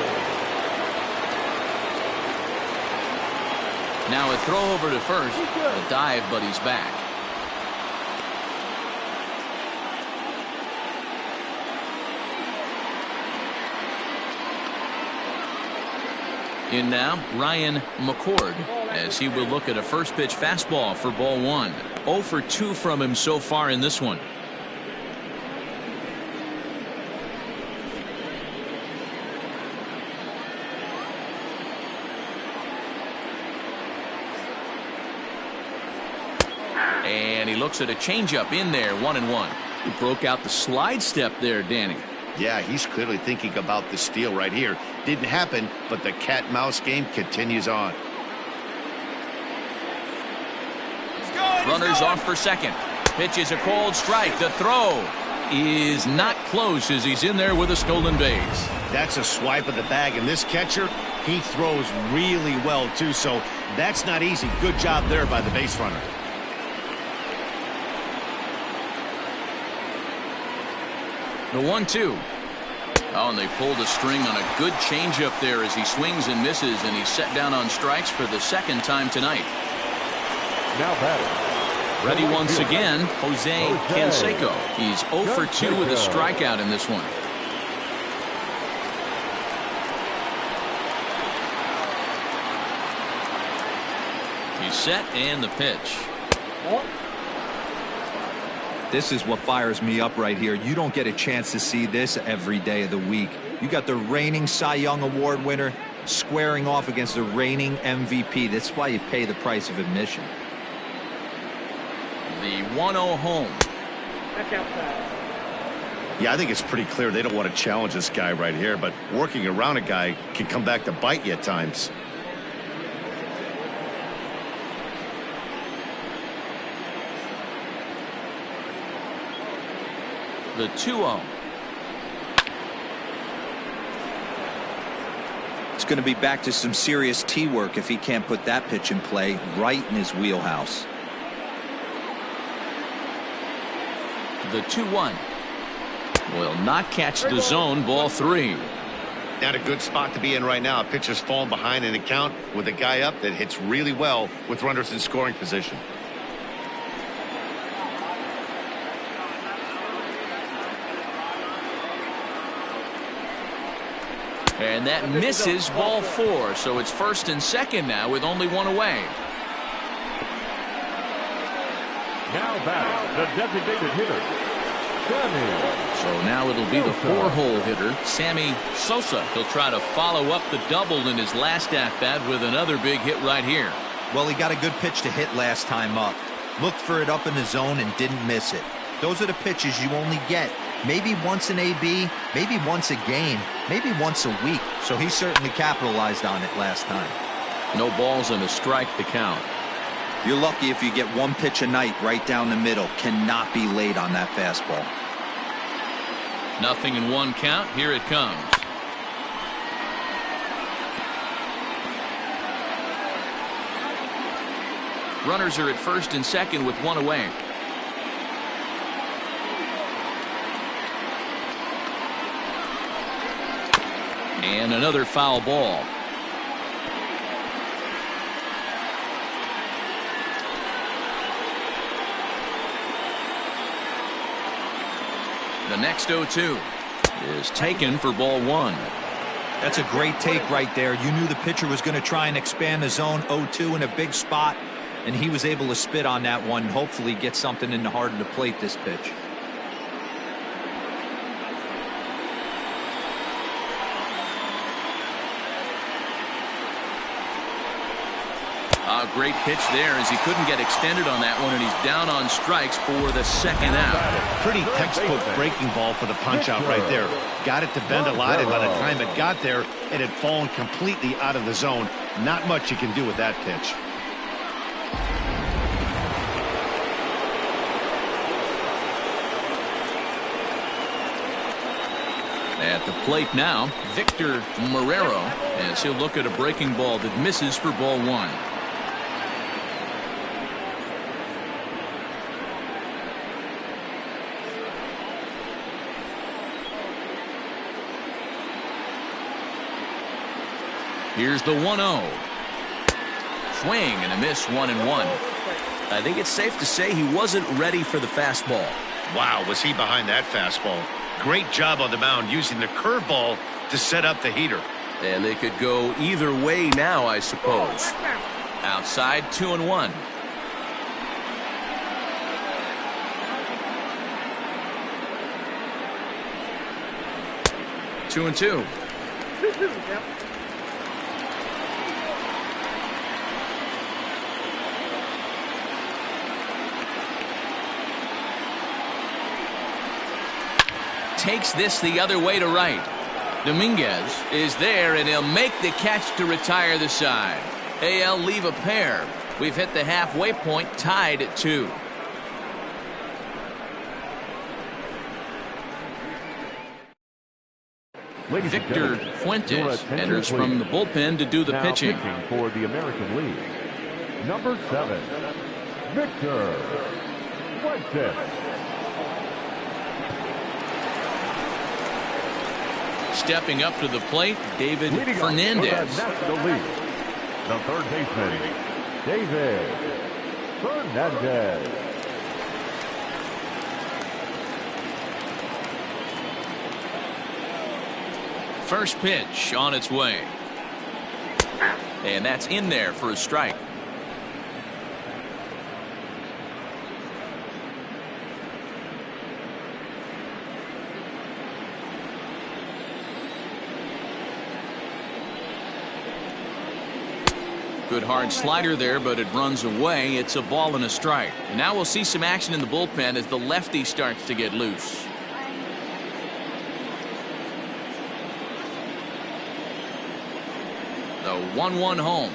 Now a throw over to first. A dive, but he's back. In now, Ryan McCord, as he will look at a first pitch fastball for ball 1. 0 for 2 from him so far in this one. And he looks at a changeup in there, 1-1. He broke out the slide step there, Danny. Yeah, he's clearly thinking about the steal right here. Didn't happen, but the cat-mouse game continues on. Runners off for second. Pitch is a called strike. The throw is not close as he's in there with a stolen base. That's a swipe of the bag, and this catcher, he throws really well too, so that's not easy. Good job there by the base runner. The 1-2. Oh, and they pulled a string on a good changeup there as he swings and misses, and he's set down on strikes for the second time tonight. Now batting, ready once again, Jose Canseco. He's 0 for 2 with a strikeout in this one. He's set, and the pitch. This is what fires me up right here. You don't get a chance to see this every day of the week. You got the reigning Cy Young Award winner squaring off against the reigning MVP. That's why you pay the price of admission. The 1-0 home. Yeah, I think it's pretty clear they don't want to challenge this guy right here, but working around a guy can come back to bite you at times. The 2-0. It's going to be back to some serious tee work if he can't put that pitch in play right in his wheelhouse. The 2-1 will not catch the zone. Ball 3. Not a good spot to be in right now. A pitcher's falling behind in the count with a guy up that hits really well with runners in scoring position. And that misses, ball 4. So it's first and second now with only one away. now batting, the designated hitter, Sammy. So now it'll be the 4-hole hitter, Sammy Sosa. He'll try to follow up the double in his last at-bat with another big hit right here. Well, he got a good pitch to hit last time up. Looked for it up in the zone and didn't miss it. Those are the pitches you only get maybe once in AB, maybe once a game, maybe once a week. So he certainly capitalized on it last time. No balls and a strike to count. You're lucky if you get one pitch a night right down the middle. Cannot be late on that fastball. Nothing in one count. Here it comes. Runners are at first and second with one away. And another foul ball. The next 0-2 is taken for ball 1. That's a great take right there. You knew the pitcher was going to try and expand the zone. 0-2 in a big spot, and he was able to spit on that one. Hopefully get something in the heart of the plate this pitch. A great pitch there as he couldn't get extended on that one, and he's down on strikes for the second out. Pretty textbook breaking ball for the punch out right there. Got it to bend a lot, and by the time it got there, it had fallen completely out of the zone. Not much you can do with that pitch. At the plate now, Victor Marrero, as he'll look at a breaking ball that misses for ball 1. Here's the 1-0. Swing and a miss, 1-1. I think it's safe to say he wasn't ready for the fastball. Wow, was he behind that fastball. Great job on the mound using the curveball to set up the heater. And they could go either way now, I suppose. Outside, 2-1. Two and two. Takes this the other way to right. Dominguez is there, and he'll make the catch to retire the side. AL leave a pair. We've hit the halfway point, tied at 2. Victor Fuentes enters from the bullpen to do the pitching. For the American League, number 7, Victor Fuentes. Stepping up to the plate, David Fernandez. National League, the third baseman, David Fernandez. First pitch on its way. And that's in there for a strike. Good hard slider there, but it runs away. It's a ball and a strike. And now we'll see some action in the bullpen as the lefty starts to get loose. The 1-1 home.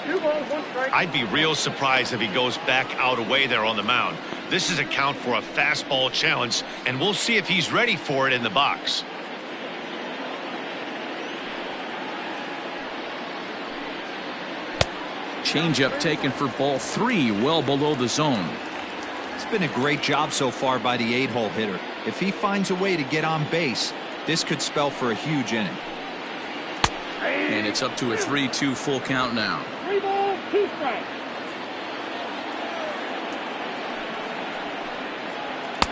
2 balls, 1 strike. I'd be real surprised if he goes back out away there on the mound. This is a count for a fastball challenge, and we'll see if he's ready for it in the box. Changeup taken for ball 3, well below the zone. It's been a great job so far by the 8-hole hitter. If he finds a way to get on base, this could spell for a huge inning. And it's up to a 3-2 full count now. 3 balls, 2 strikes.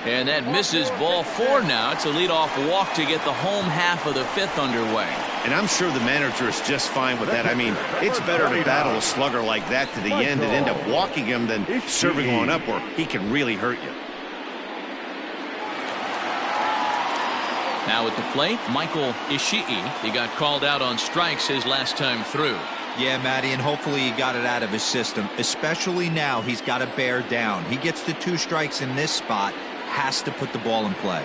And that misses ball 4 now. It's a leadoff walk to get the home half of the 5th underway. And I'm sure the manager is just fine with that. I mean, it's better to battle a slugger like that to the end and end up walking him than serving one up where he can really hurt you. Now at the plate, Michael Ishii. He got called out on strikes his last time through. Yeah, Matty, and hopefully he got it out of his system. Especially now, he's got to bear down. He gets the 2 strikes in this spot, has to put the ball in play.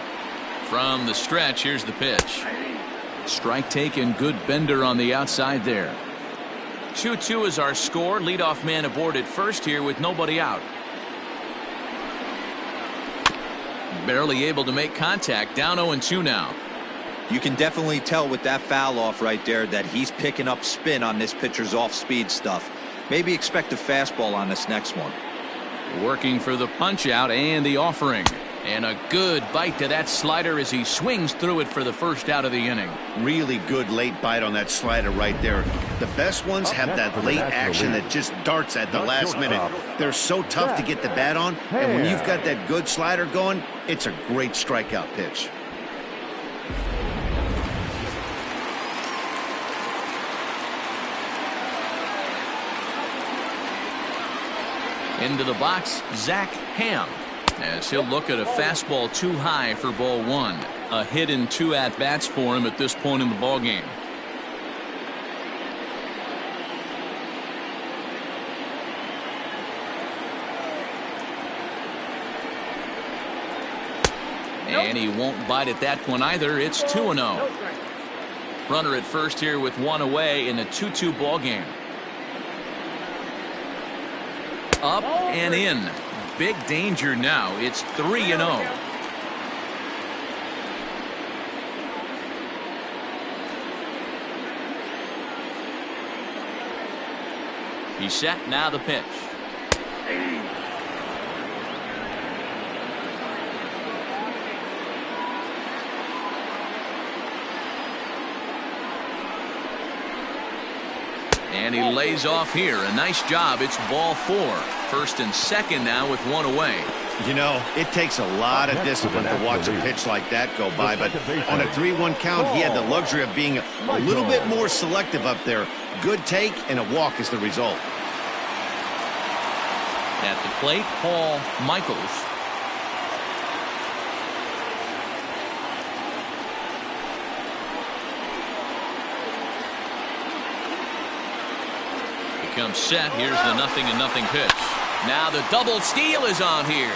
From the stretch, here's the pitch. Strike taken, good bender on the outside there. 2-2 is our score. Leadoff man aboard at first here with nobody out. Barely able to make contact. Down 0-2 now. You can definitely tell with that foul off right there that he's picking up spin on this pitcher's off-speed stuff. Maybe expect a fastball on this next one. Working for the punch out and the offering. And a good bite to that slider as he swings through it for the first out of the inning. Really good late bite on that slider right there. The best ones have that late action that just darts at the last minute. They're so tough to get the bat on, and when you've got that good slider going, it's a great strikeout pitch. Into the box, Zach Ham, as he'll look at a fastball too high for ball one. A hit and 2 at-bats for him at this point in the ballgame. And he won't bite at that one either. It's 2-0. Runner at first here with 1 away in a 2-2 ball game. Up and in. Big danger now. It's 3-0. He's set. Now the pitch. And he lays off here. A nice job. It's ball 4. First and second now with 1 away. You know, it takes a lot of discipline to watch a pitch like that go by, but on a 3-1 count, he had the luxury of being a little bit more selective up there. Good take, and a walk is the result. At the plate, Paul Michaels. Comes set. Here's the 0-0 pitch. Now the double steal is on here.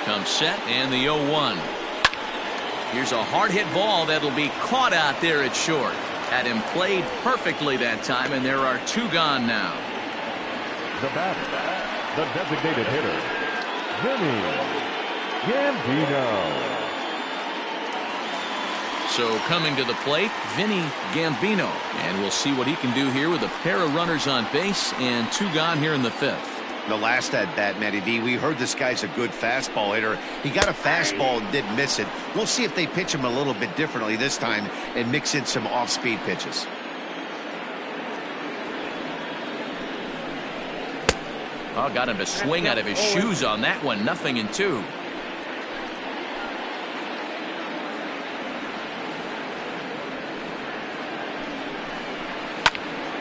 Comes set and the 0-1. Here's a hard hit ball that'll be caught out there at short. Had him played perfectly that time, and there are 2 gone now. The batter, the designated hitter, Vinny Gambino. So coming to the plate, Vinny Gambino. And we'll see what he can do here with a pair of runners on base and 2 gone here in the 5th. The last at bat, Matty V, we heard this guy's a good fastball hitter. He got a fastball and didn't miss it. We'll see if they pitch him a little bit differently this time and mix in some off-speed pitches. Oh, got him to swing out of his shoes on that one. 0-2.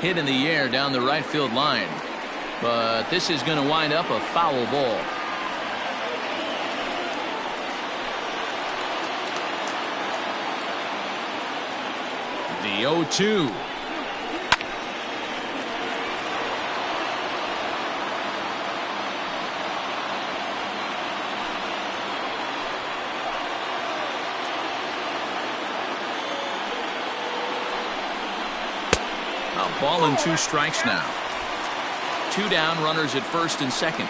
Hit in the air down the right field line. But this is going to wind up a foul ball. The 0-2. A ball and 2 strikes now. 2 down, runners at first and second.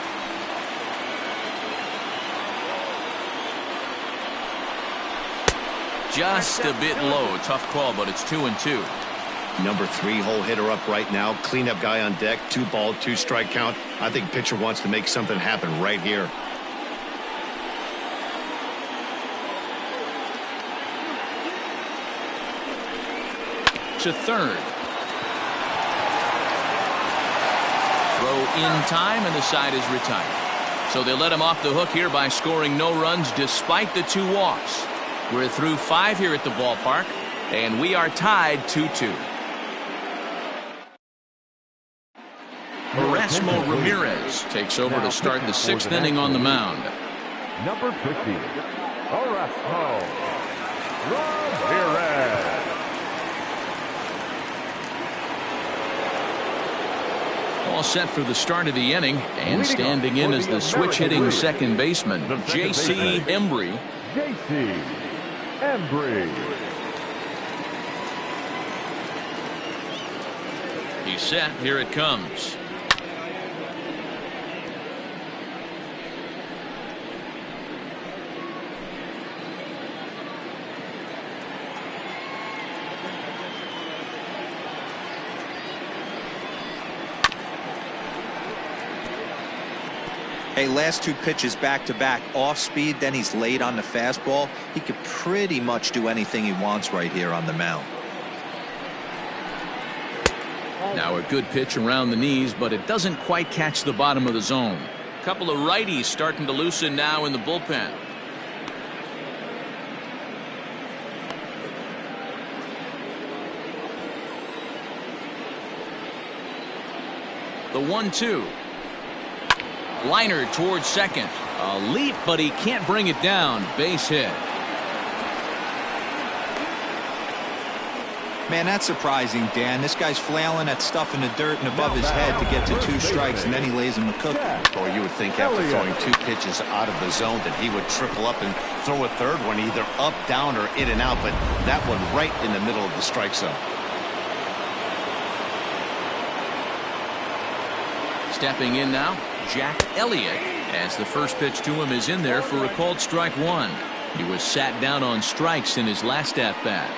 Just a bit low. Tough call, but it's 2-2. Number 3 hole hitter up right now. Cleanup guy on deck. 2 ball, 2 strike count. I think pitcher wants to make something happen right here. To third. Throw in time, and the side is retired. So they let him off the hook here by scoring no runs despite the 2 walks. We're through 5 here at the ballpark, and we are tied 2-2. Erasmo Ramirez takes over to start the 6th inning on the mound. Number 50, Erasmo Ramirez. All set for the start of the inning, and standing in as the switch-hitting second baseman, J.C. Embry. J.C. Embry. He's set. Here it comes. Hey, last 2 pitches back-to-back, off speed, then he's late on the fastball. He could pretty much do anything he wants right here on the mound. Now a good pitch around the knees, but it doesn't quite catch the bottom of the zone. A couple of righties starting to loosen now in the bullpen. The 1-2. Liner towards second. A leap, but he can't bring it down. Base hit. Man, that's surprising, Dan. This guy's flailing at stuff in the dirt and above his head to get to 2 strikes, and then he lays him a cookie. Or you would think after throwing 2 pitches out of the zone that he would triple up and throw a third one, either up, down, or in and out, but that one right in the middle of the strike zone. Stepping in now, Jack Elliott, as the first pitch to him is in there for a called strike 1. He was sat down on strikes in his last at-bat.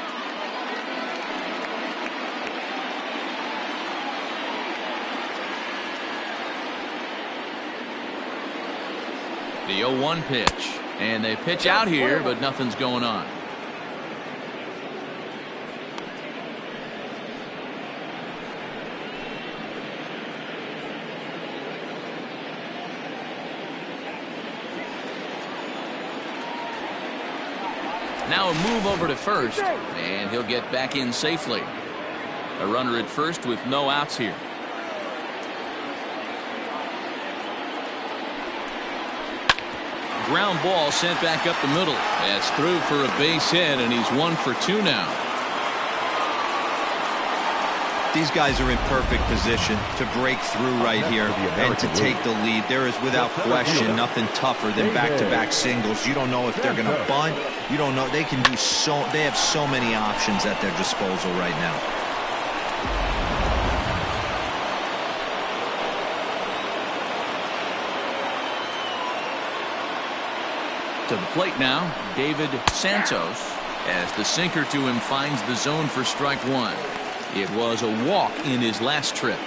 The 0-1 pitch, and they pitch out here, but nothing's going on. Now a move over to first, and he'll get back in safely. A runner at first with no outs here. Ground ball sent back up the middle. That's through for a base hit, and he's 1 for 2 now. These guys are in perfect position to break through right here and to take the lead. There is without question nothing tougher than back-to-back singles. You don't know if they're going to bunt. You don't know. They can do so. They have so many options at their disposal right now. To the plate now, David Santos, as the sinker to him finds the zone for strike 1. It was a walk in his last trip.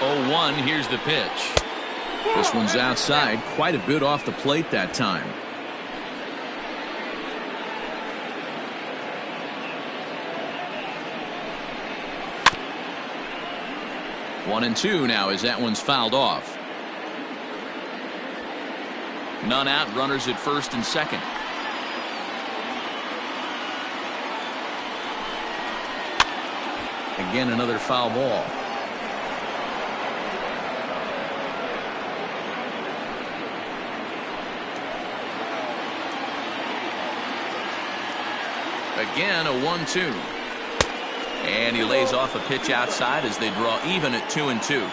Oh, 1, here's the pitch. This one's outside, quite a bit off the plate that time. One and 2 now as that one's fouled off. None out, runners at first and second. Again, another foul ball. Again, a 1-2. And he lays off a pitch outside as they draw even at 2-2.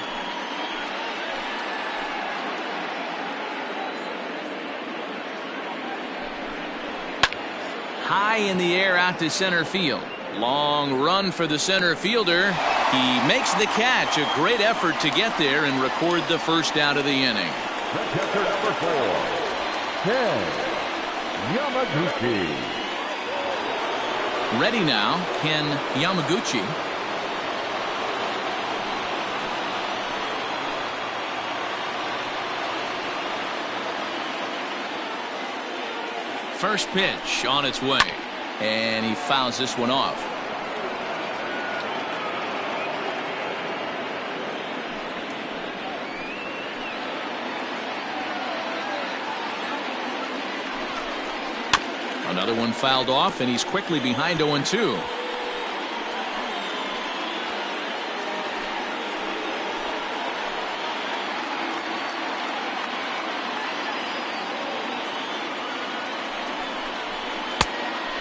High in the air out to center field. Long run for the center fielder. He makes the catch. A great effort to get there and record the first out of the inning. Catcher number 4, Ken Yamaguchi. Ready now, Ken Yamaguchi. First pitch on its way, and he fouls this one off. Another one fouled off, and he's quickly behind 0-2.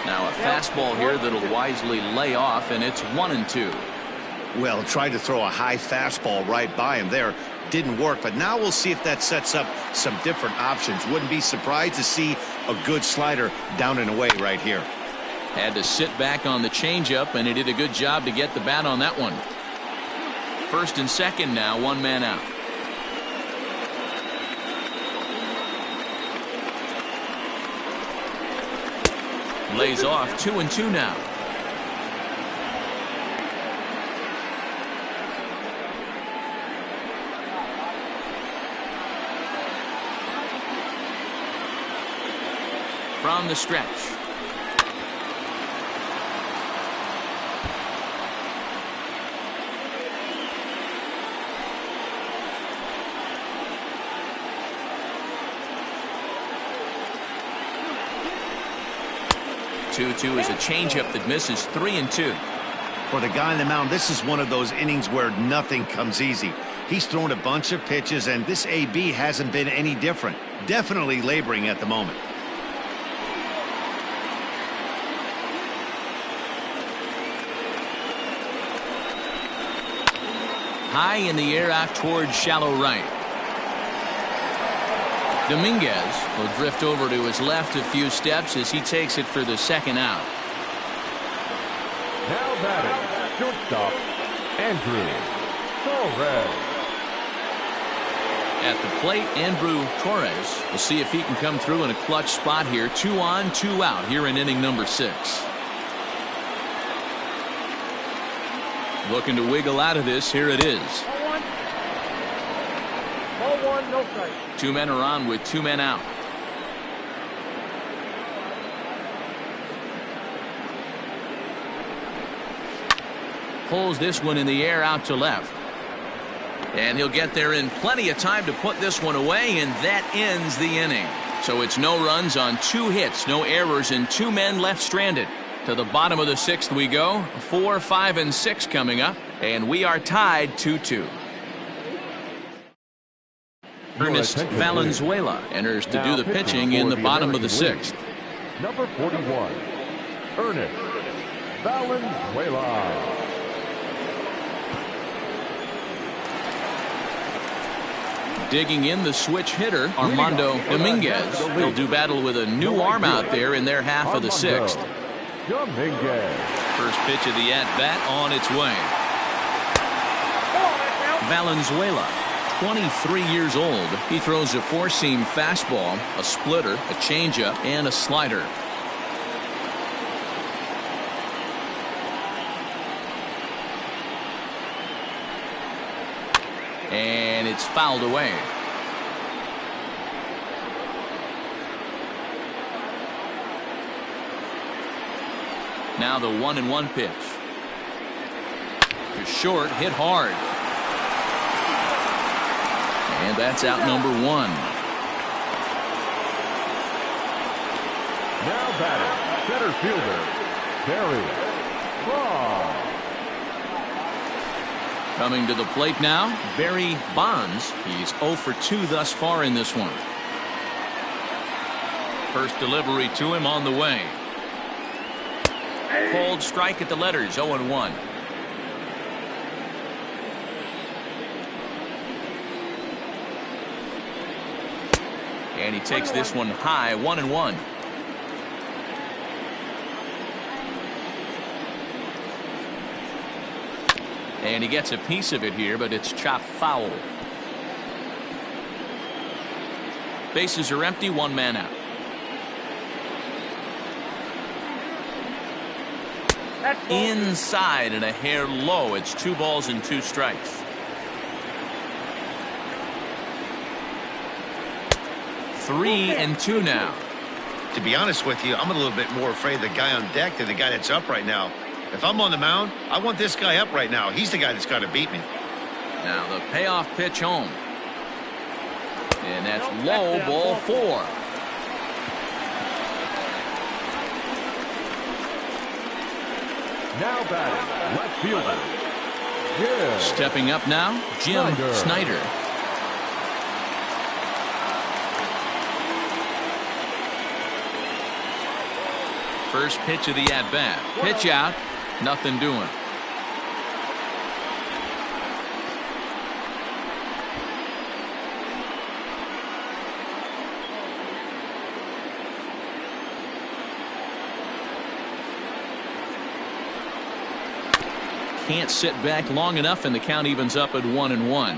Now a fastball here that'll wisely lay off, and it's 1-2. Well, tried to throw a high fastball right by him there. Didn't work, but now we'll see if that sets up some different options. Wouldn't be surprised to see a good slider down and away right here. Had to sit back on the changeup, and he did a good job to get the bat on that one. First and second now, 1 man out. Lays off 2-2 now. From the stretch. Two is a changeup that misses. 3-2. For the guy on the mound, this is one of those innings where nothing comes easy. He's thrown a bunch of pitches, and this AB hasn't been any different. Definitely laboring at the moment. High in the air out towards shallow right. Dominguez will drift over to his left a few steps as he takes it for the second out. Now batting, shortstop, Andrew Torres. At the plate, Andrew Torres. We'll see if he can come through in a clutch spot here. 2 on, 2 out here in inning number 6. Looking to wiggle out of this. Here it is. Ball one, no strike. 2 men are on with 2 men out. Pulls this one in the air out to left. And he'll get there in plenty of time to put this one away, and that ends the inning. So it's no runs on 2 hits, no errors, and 2 men left stranded. To the bottom of the 6th we go. 4, 5, and 6 coming up, and we are tied 2-2. Ernest Valenzuela enters to do the pitching in the bottom of the 6th. Number 41, Ernest Valenzuela. Digging in the switch hitter, Armando Dominguez. He'll do battle with a new arm out there in their half of the 6th. Dominguez. First pitch of the at-bat on its way. Valenzuela, 23 years old. He throws a 4-seam fastball, a splitter, a changeup, and a slider. And it's fouled away. Now the 1-1 pitch. To short, hit hard. And that's out number 1. Now batting, center fielder, Barry Bonds. Coming to the plate now, Barry Bonds. He's 0 for 2 thus far in this one. First delivery to him on the way. Cold strike at the letters, 0-1. And he takes this one high, 1-1. And he gets a piece of it here, but it's chopped foul. Bases are empty, 1 man out. Inside and a hair low. It's 2 balls and 2 strikes. 3-2 now. To be honest with you, I'm a little bit more afraid of the guy on deck than the guy that's up right now. If I'm on the mound, I want this guy up right now. He's the guy that's got to beat me. Now the payoff pitch home. And that's low, ball 4. Now batting, left fielder, Jim. Stepping up now, Jim Snyder. First pitch of the at-bat. Pitch out, nothing doing. Can't sit back long enough, and the count evens up at 1-1.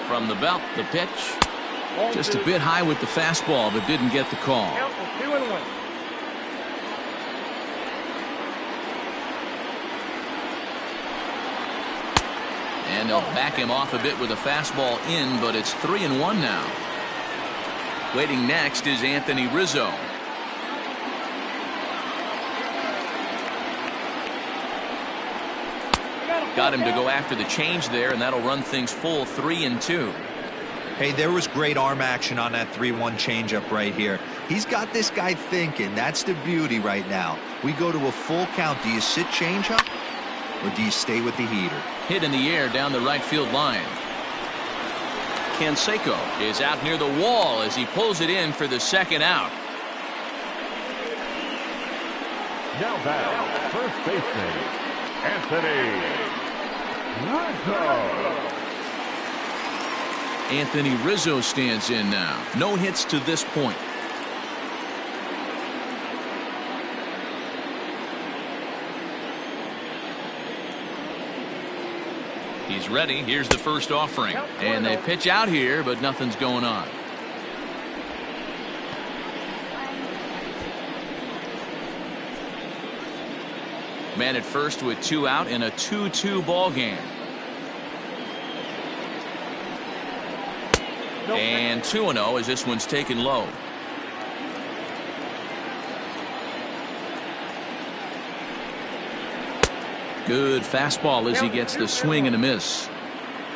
From the belt, the pitch. Just a bit high with the fastball, but didn't get the call. Count is 2-1. And they'll back him off a bit with a fastball in, but it's 3-1 now. Waiting next is Anthony Rizzo. Got him to go after the change there, and that'll run things full 3-2. Hey, there was great arm action on that 3-1 changeup right here. He's got this guy thinking. That's the beauty right now. We go to a full count. Do you sit changeup or do you stay with the heater? Hit in the air down the right field line. Canseco is out near the wall as he pulls it in for the second out. Now back, first baseman, Anthony Rizzo. Anthony Rizzo stands in now. No hits to this point. He's ready. Here's the first offering. And they pitch out here, but nothing's going on. Man at first with 2 out in a 2-2 ball game. And 2-0 as this one's taken low. Good fastball as he gets the swing and a miss.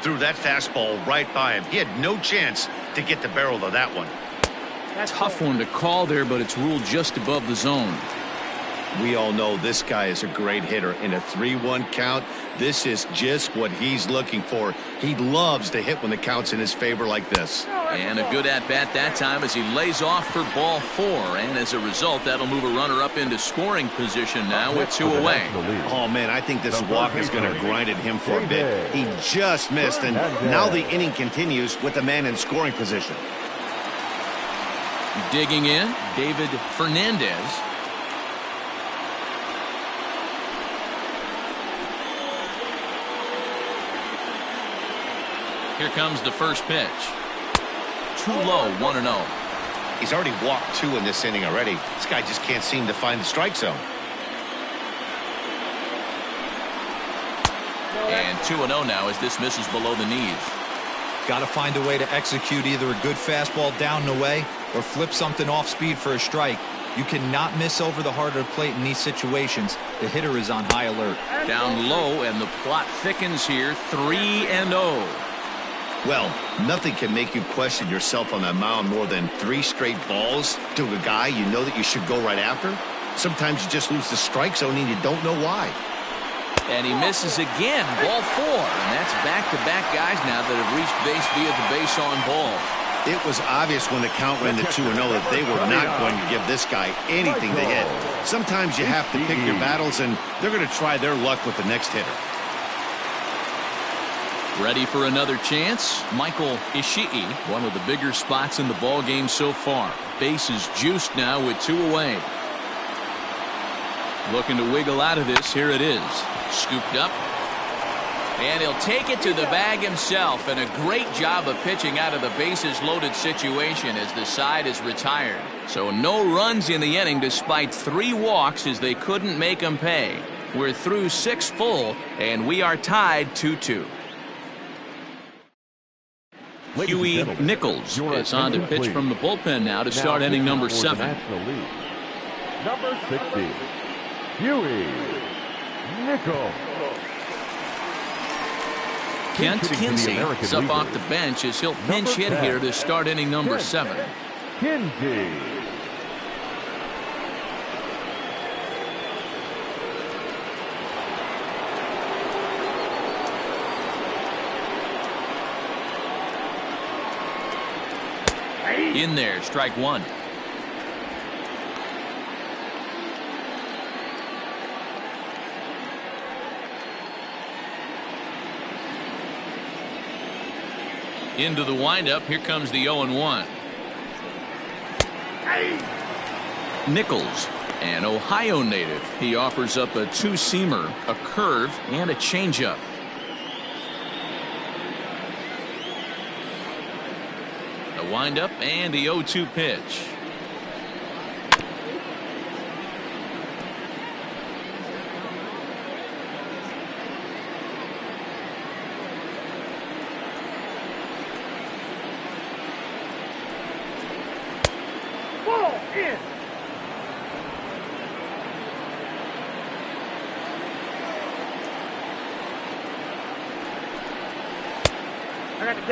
Threw that fastball right by him. He had no chance to get the barrel of that one. Tough one to call there, but it's ruled just above the zone. We all know this guy is a great hitter. In a 3-1 count, this is just what he's looking for. He loves to hit when the count's in his favor like this. And a good at-bat that time as he lays off for ball 4. And as a result, that'll move a runner up into scoring position now with 2 away. Oh, man, I think this walk is going to grind at him for a bit. He just missed, and now the inning continues with the man in scoring position. Digging in, David Fernandez. Here comes the first pitch. Too low, 1-0. He's already walked 2 in this inning already. This guy just can't seem to find the strike zone. And 2-0 now as this misses below the knees. Got to find a way to execute either a good fastball down and away or flip something off speed for a strike. You cannot miss over the heart of the plate in these situations. The hitter is on high alert. Down low, and the plot thickens here. 3-0. Well, nothing can make you question yourself on that mound more than 3 straight balls to a guy you know that you should go right after. Sometimes you just lose the strike zone and you don't know why. And he misses again, ball 4. And that's back-to-back guys now that have reached base via the base on ball. It was obvious when the count ran to 2-0 that they were not going to give this guy anything to hit. Sometimes you have to pick your battles, and they're going to try their luck with the next hitter. Ready for another chance? Michael Ishii, one of the bigger spots in the ball game so far. Base is juiced now with 2 away. Looking to wiggle out of this. Here it is. Scooped up. And he'll take it to the bag himself. And a great job of pitching out of the bases loaded situation as the side is retired. So no runs in the inning despite 3 walks as they couldn't make them pay. We're through 6 full, and we are tied 2-2. Huey Nichols is on to pitch from the bullpen now to start inning number 7. Number 60, Huey Nichols. Kent Kinsey is up off the bench as he'll pinch hit here to start inning number 7. Kinsey. In there, strike 1. Into the windup. Here comes the 0-1. Nichols, an Ohio native. He offers up a 2-seamer, a curve, and a changeup. windup and the 0-2 pitch. Ball in.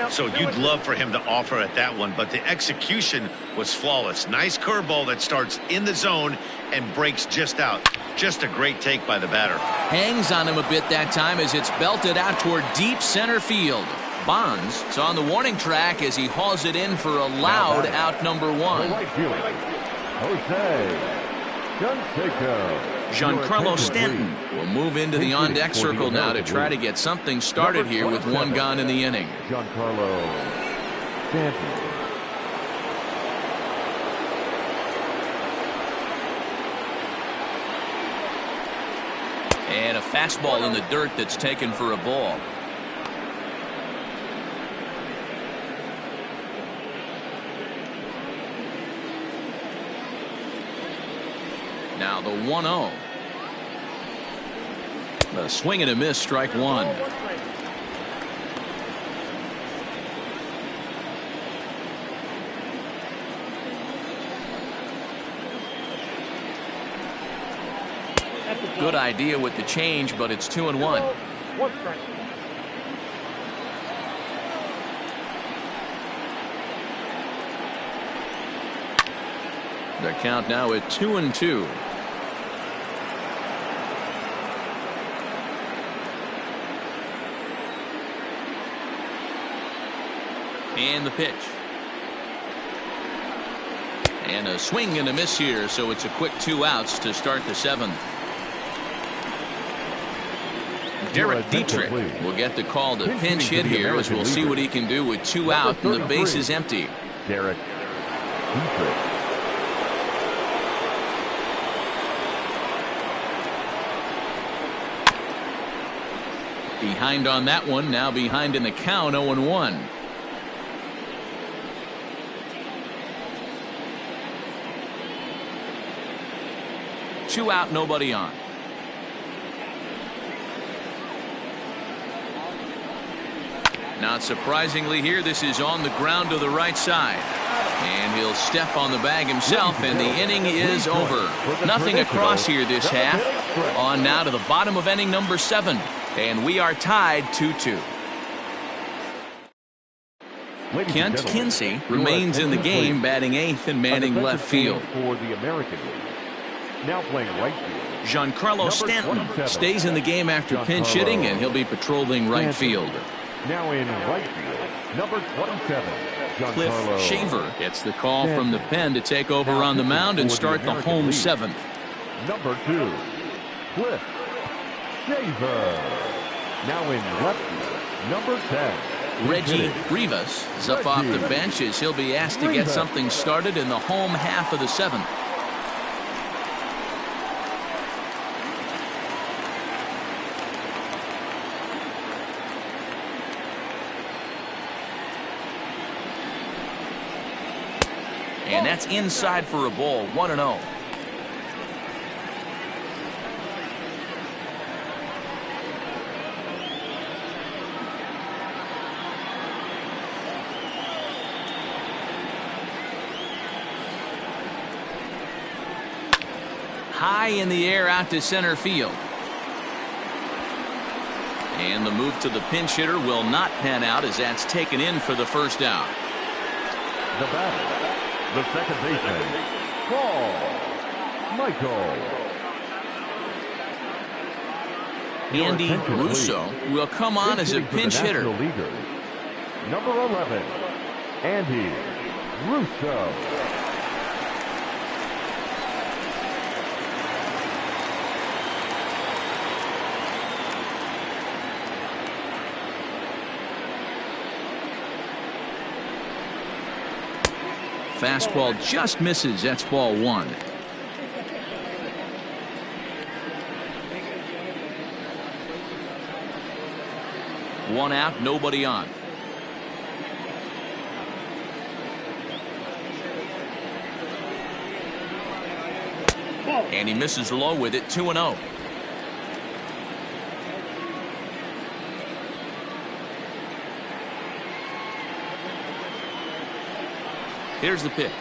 So you'd love for him to offer at that one, but the execution was flawless. Nice curveball that starts in the zone and breaks just out. Just a great take by the batter. Hangs on him a bit that time as it's belted out toward deep center field. Bonds is on the warning track as he hauls it in for a loud out number one. Giancarlo Stanton will move into the on-deck circle now to try to get something started here with one gone in the inning. Giancarlo Stanton. And a fastball in the dirt that's taken for a ball. Now the 1-0. A swing and a miss, strike one. Good idea with the change, but it's 2-1. One strike. The count now at 2-2. And the pitch. And a swing and a miss here, so it's a quick 2 outs to start the 7th. Derek Dietrich will get the call to pinch hit here as we'll see what he can do with 2 out and the base is empty. Derek Dietrich. Behind on that one, now behind in the count, 0-1. Two out, nobody on. Not surprisingly here, this is on the ground to the right side. And he'll step on the bag himself, and the inning is over. Nothing across here this half. On now to the bottom of inning number 7. And we are tied 2-2. Kent Kinsey remains in the game, batting 8th and manning left field. For the American League. Now playing right field. Giancarlo Stanton stays in the game after pinch hitting, and he'll be patrolling right field. Now in right field, number 27, Cliff Giancarlo Shaver gets the call from the pen to take over on the mound and start the home 7th. Number 2, Cliff Shaver. Now in left field, number 10, Reggie Rivas is up off the bench as he'll be asked to get something started in the home half of the 7th. And that's inside for a ball, 1-0. High in the air out to center field. And the move to the pinch hitter will not pan out as that's taken in for the first out. The batter, the second baseman, Paul Michael. Andy Russo will come on as a pinch hitter. Number 11, Andy Russo. Fastball just misses. That's ball 1. One out, nobody on. And he misses low with it, 2-0. Here's the pitch.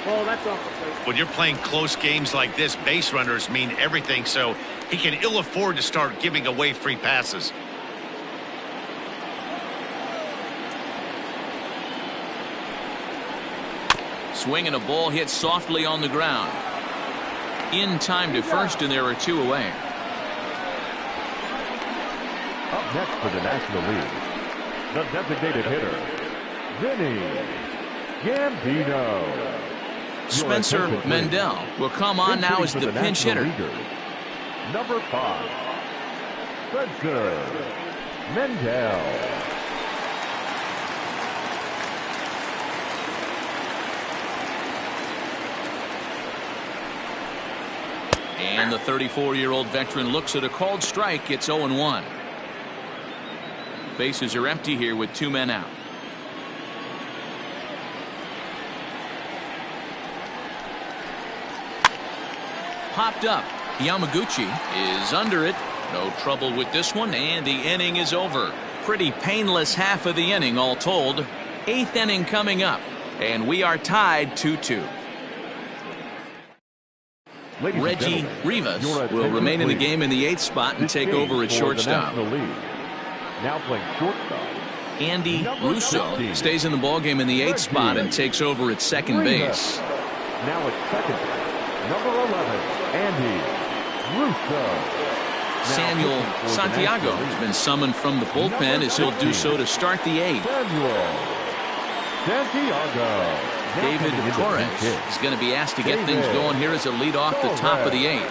Oh, that's off the plate. When you're playing close games like this, base runners mean everything, so he can ill afford to start giving away free passes. Swinging a ball hit softly on the ground. In time to first, and there are 2 away. Up next for the National League, the designated hitter, Vinny Gambino. Spencer Mendel will come on now as the pinch hitter. Number 5, Spencer Mendel. And the 34-year-old veteran looks at a called strike. It's 0-1. Bases are empty here with 2 men out. Popped up. Yamaguchi is under it. No trouble with this one, and the inning is over. Pretty painless half of the inning, all told. 8th inning coming up, and we are tied 2-2. Reggie Rivas will remain in the game in the 8th spot and take over at shortstop. Now playing shortstop, Andy Russo stays in the ballgame in the 8th spot and takes over at second base. now at second, number 11, Andy Russo. Samuel Santiago has been summoned from the bullpen as he'll do so to start the 8th. Samuel Santiago. David Torres is going to be asked to get things going here as a lead off the top of the 8th.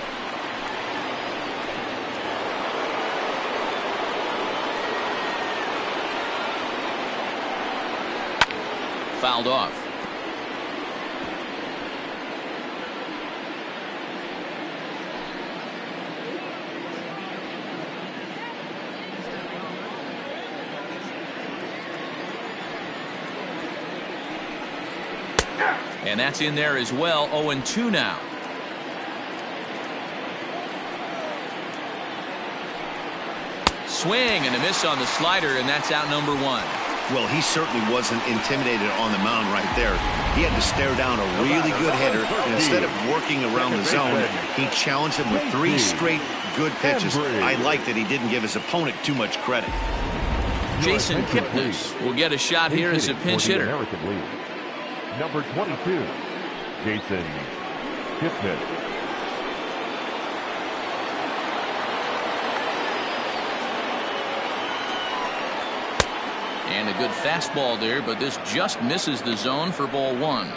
Fouled off. And that's in there as well. 0-2 now. Swing and a miss on the slider, and that's out number 1. Well, he certainly wasn't intimidated on the mound right there. He had to stare down a really good hitter, and instead of working around the zone, he challenged him with 3 straight good pitches. I like that he didn't give his opponent too much credit. Jason Kipnis will get a shot here as a pinch hitter. Number 22, Jason Kipnis. And a good fastball there, but this just misses the zone for ball 1.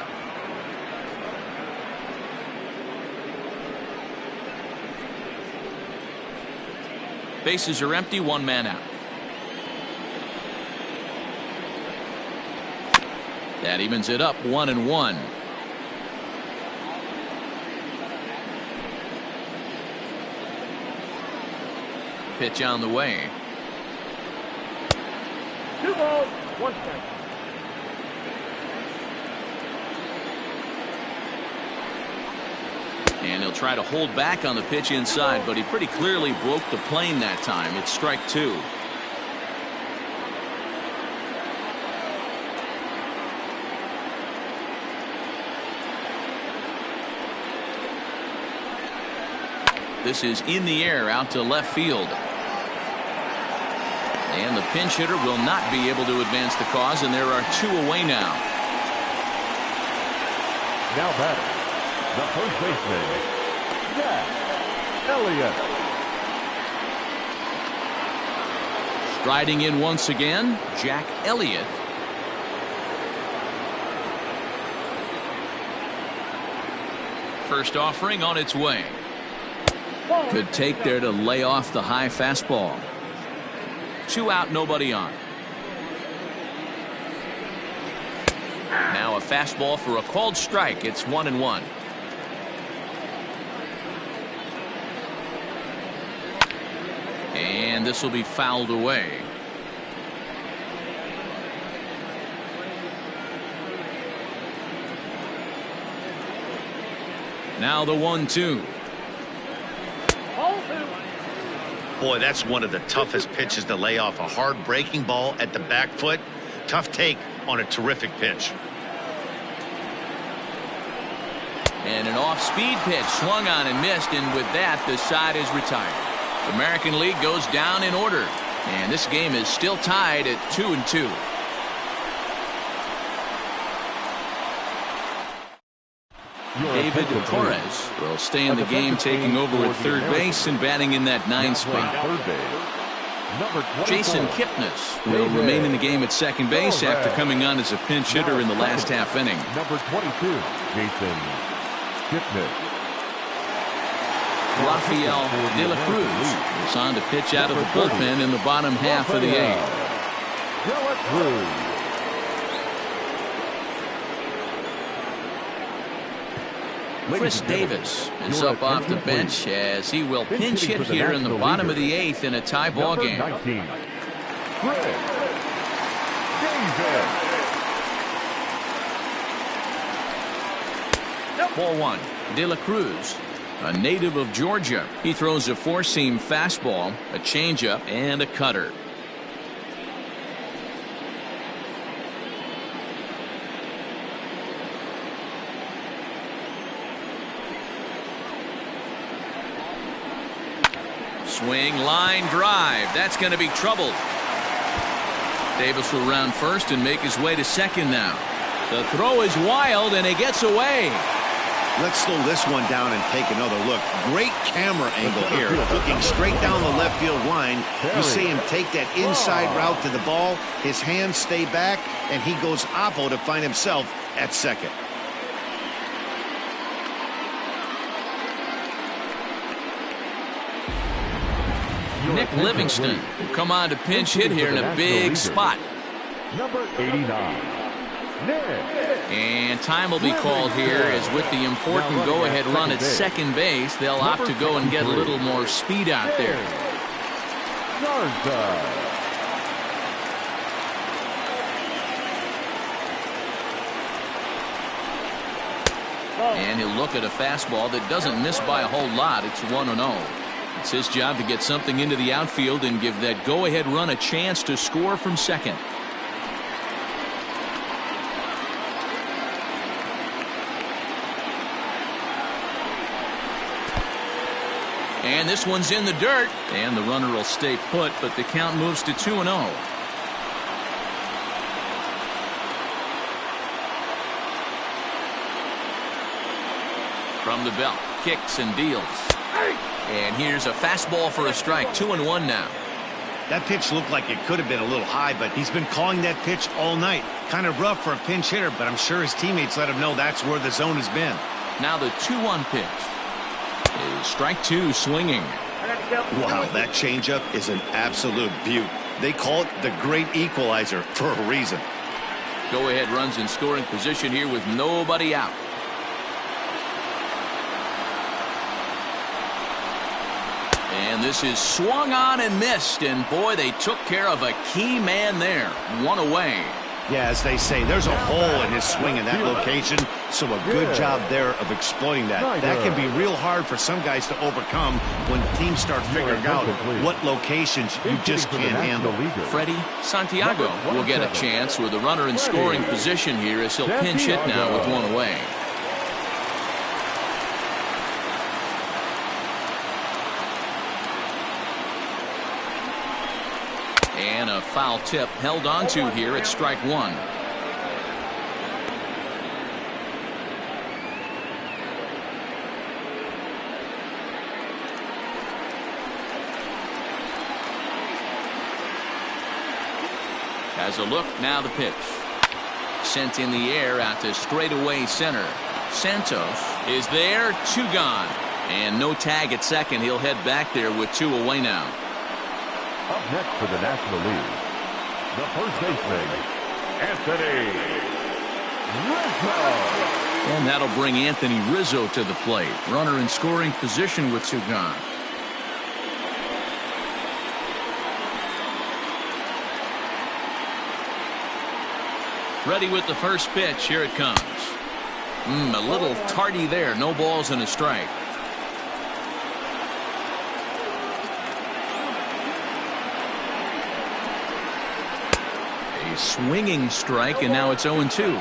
Bases are empty, 1 man out. That evens it up, 1-1. Pitch on the way. 2 balls, 1 strike. And he'll try to hold back on the pitch inside, but he pretty clearly broke the plane that time. It's strike 2. This is in the air out to left field. And the pinch hitter will not be able to advance the cause, and there are 2 away now. Now batting, the first baseman, Jack Elliott. Striding in once again, Jack Elliott. First offering on its way. Good take there to lay off the high fastball. 2 out, nobody on. Now a fastball for a called strike. It's 1-1. And this will be fouled away. Now the 1-2. Boy, that's one of the toughest pitches to lay off. A hard breaking ball at the back foot. Tough take on a terrific pitch. And an off-speed pitch swung on and missed, and with that the side is retired. American League goes down in order, and this game is still tied at 2-2. David Torres will stay in the game, taking over at third base and batting in that 9 spot. Jason Kipnis will remain in the game at second base after coming on as a pinch hitter in the last half inning. Number 22, Jason Kipnis. Rafael De La Cruz is on to pitch out of the bullpen in the bottom half of the 8th. De La Cruz. Chris Davis is up off the bench as he will pinch hit here in the bottom of the 8th in a tie ball game. 19, Chris Davis. 4-1. De La Cruz, a native of Georgia. He throws a four-seam fastball, a changeup, and a cutter. Swing, line, drive. That's going to be trouble. Davis will round first and make his way to second now. The throw is wild, and it gets away. Let's slow this one down and take another look. Great camera angle here. Looking straight down the left field line. You see him take that inside route to the ball. His hands stay back, and he goes oppo to find himself at second. Nick Livingston will come on to pinch hit here in a big spot. Number 89, Nick. And time will be called here as with the important go-ahead run at second base, they'll opt to go and get a little more speed out there. And he'll look at a fastball that doesn't miss by a whole lot. It's 1-0. It's his job to get something into the outfield and give that go-ahead run a chance to score from second. And this one's in the dirt, and the runner will stay put, but the count moves to 2-0. From the belt, kicks and deals. And here's a fastball for a strike. 2-1 now. That pitch looked like it could have been a little high, but he's been calling that pitch all night. Kind of rough for a pinch hitter, but I'm sure his teammates let him know that's where the zone has been. Now the 2-1 pitch is strike two, swinging. Wow, that changeup is an absolute beaut. They call it the great equalizer for a reason. Go ahead runs in scoring position here with nobody out. And this is swung on and missed, and boy, they took care of a key man there. One away. Yeah, as they say, there's a hole in his swing in that location, so a good job there of exploiting that. That can be real hard for some guys to overcome when teams start figuring out what locations you just can't handle. Freddie Santiago will get a chance with a runner in scoring position here as he'll pinch hit now with one away. And a foul tip held onto here at strike one. Has a look, now the pitch. Sent in the air out to straightaway center. Santos is there, two gone. And no tag at second. He'll head back there with two away now. Up next for the National League, the first baseman, Anthony And that'll bring Anthony Rizzo to the plate. Runner in scoring position with two gone. Ready with the first pitch. Here it comes. A little tardy there. No balls and a strike. A swinging strike, and now it's 0-2.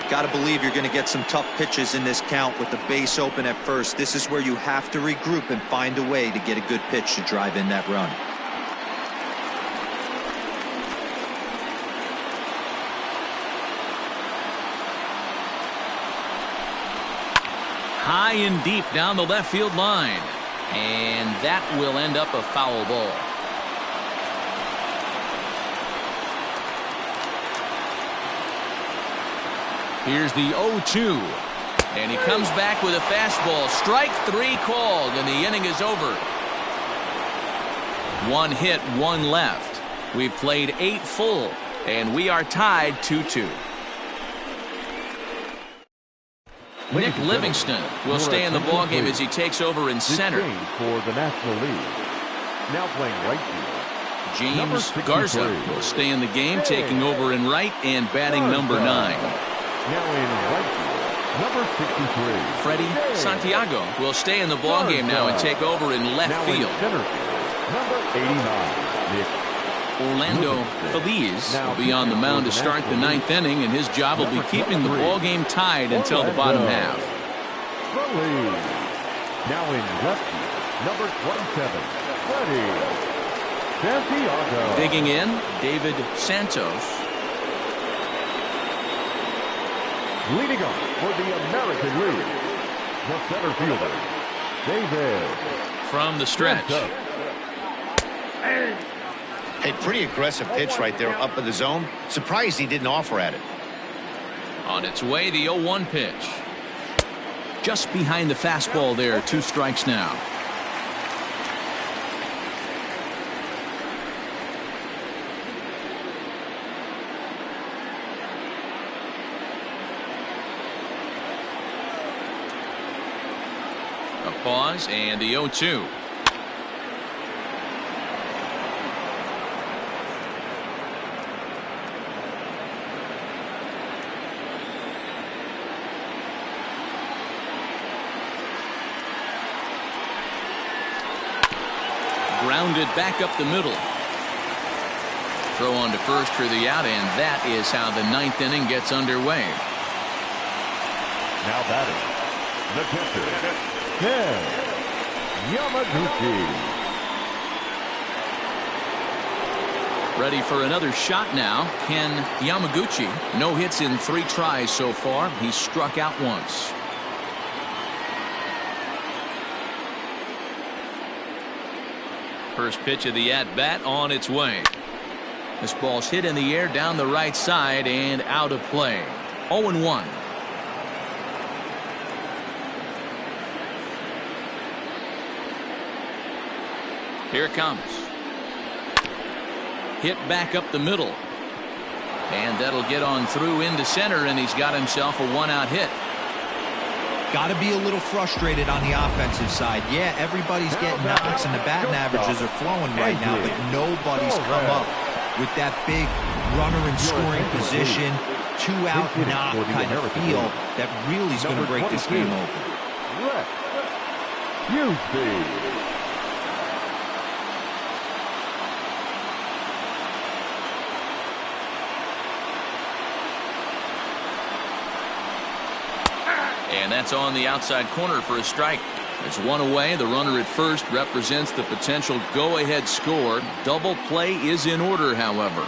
Got to believe you're going to get some tough pitches in this count with the base open at first. This is where you have to regroup and find a way to get a good pitch to drive in that run. High and deep down the left field line. And that will end up a foul ball. Here's the 0-2. And he comes back with a fastball. Strike three called, and the inning is over. One hit, one left. We've played 8 full, and we are tied 2-2. Nick Livingston will stay in the ballgame as he takes over in center. For the National League. Now playing right field. James Garza will stay in the game, taking over in right and batting number 9. Now in right field, number 63. Freddie Santiago will stay in the ballgame now and take over in left field. Center field, number 89. Nick Orlando Feliz will be on the mound to start the 9th inning, and his job will be keeping the ballgame tied until the bottom half. Now in left field, number 27, Freddie Santiago. Digging in, David Santos. Leading up for the American League, the center fielder, David. From the stretch. A pretty aggressive pitch right there up in the zone. Surprised he didn't offer at it. On its way, the 0-1 pitch. Just behind the fastball there. 2 strikes now. A pause and the 0-2. Grounded back up the middle. Throw on to first for the out, and that is how the 9th inning gets underway. Now batting, the catcher, Ken Yamaguchi. Ready for another shot now. Ken Yamaguchi. No hits in 3 tries so far. He's struck out once. First pitch of the at-bat on its way. This ball's hit in the air down the right side and out of play. 0-1. Here it comes. Hit back up the middle. And that'll get on through into center, and he's got himself a 1-out hit. Got to be a little frustrated on the offensive side. Yeah, everybody's getting knocks and the batting averages are flowing right now, but nobody's come up with that big runner in scoring position, 2-out knock kind of feel that really is going to break this game open. And that's on the outside corner for a strike. There's one away. The runner at first represents the potential go-ahead score. Double play is in order, however.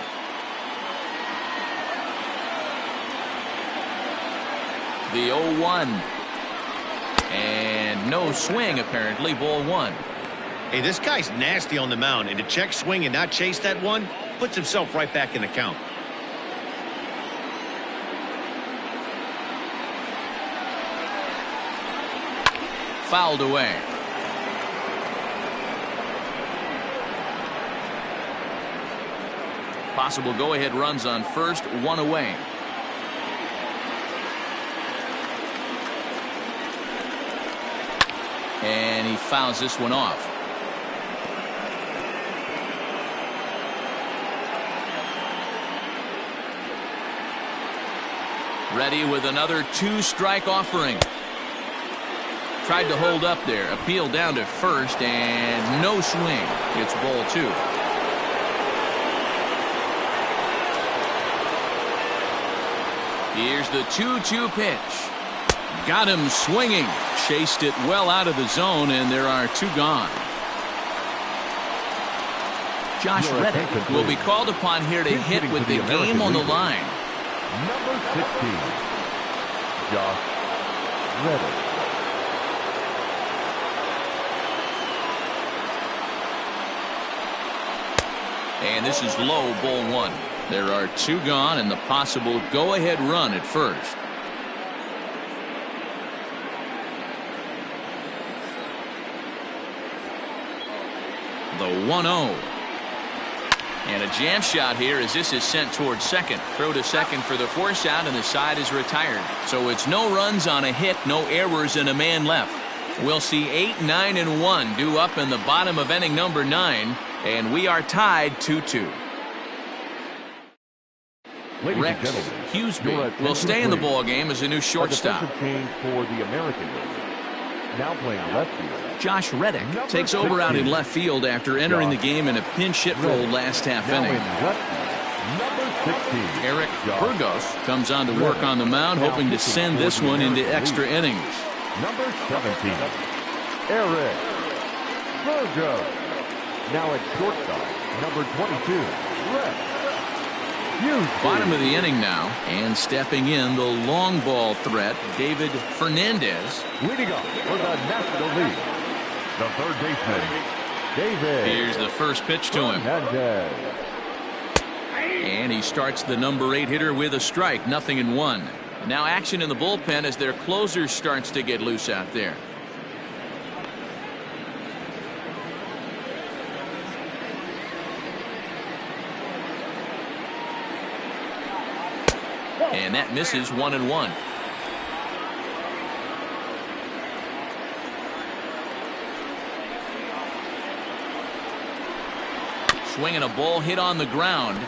The 0-1. And no swing, apparently. Ball 1. Hey, this guy's nasty on the mound, and to check swing and not chase that one puts himself right back in the count. Fouled away. Possible go-ahead runs on first, one away. And he fouls this one off. Ready with another 2-strike offering. Tried to hold up there. Appeal down to first and no swing. It's ball 2. Here's the 2-2 pitch. Got him swinging. Chased it well out of the zone, and there are 2 gone. Josh Reddick will be called upon here to hit with the game on the line. Number 16, Josh Reddick. And this is low, ball 1. There are 2 gone and the possible go-ahead run at first. The 1-0. And a jam shot here as this is sent towards second. Throw to second for the force out, and the side is retired. So it's no runs on a hit, no errors, and a man left. We'll see 8, 9, and 1 due up in the bottom of inning number 9, and we are tied 2-2. Rex Hughesby will stay in the ball game as a new shortstop. Change for the American League. Now playing left field. Josh Reddick takes over out in left field after entering the game in a pinch hit role last half inning. Number 16, Eric Burgos comes on to work on the mound, hoping to send this one into extra innings. Number 17, Eric Burgos. Now at shortstop, number 22, Rex Hughesby. Bottom of the inning now, and stepping in the long ball threat, David Fernandez. Leading up for the National League, the third baseman, David. Here's the first pitch to him. Fernandez. And he starts the number 8 hitter with a strike, 0-1. Now action in the bullpen as their closer starts to get loose out there. And that misses, 1-1. Swinging a ball hit on the ground,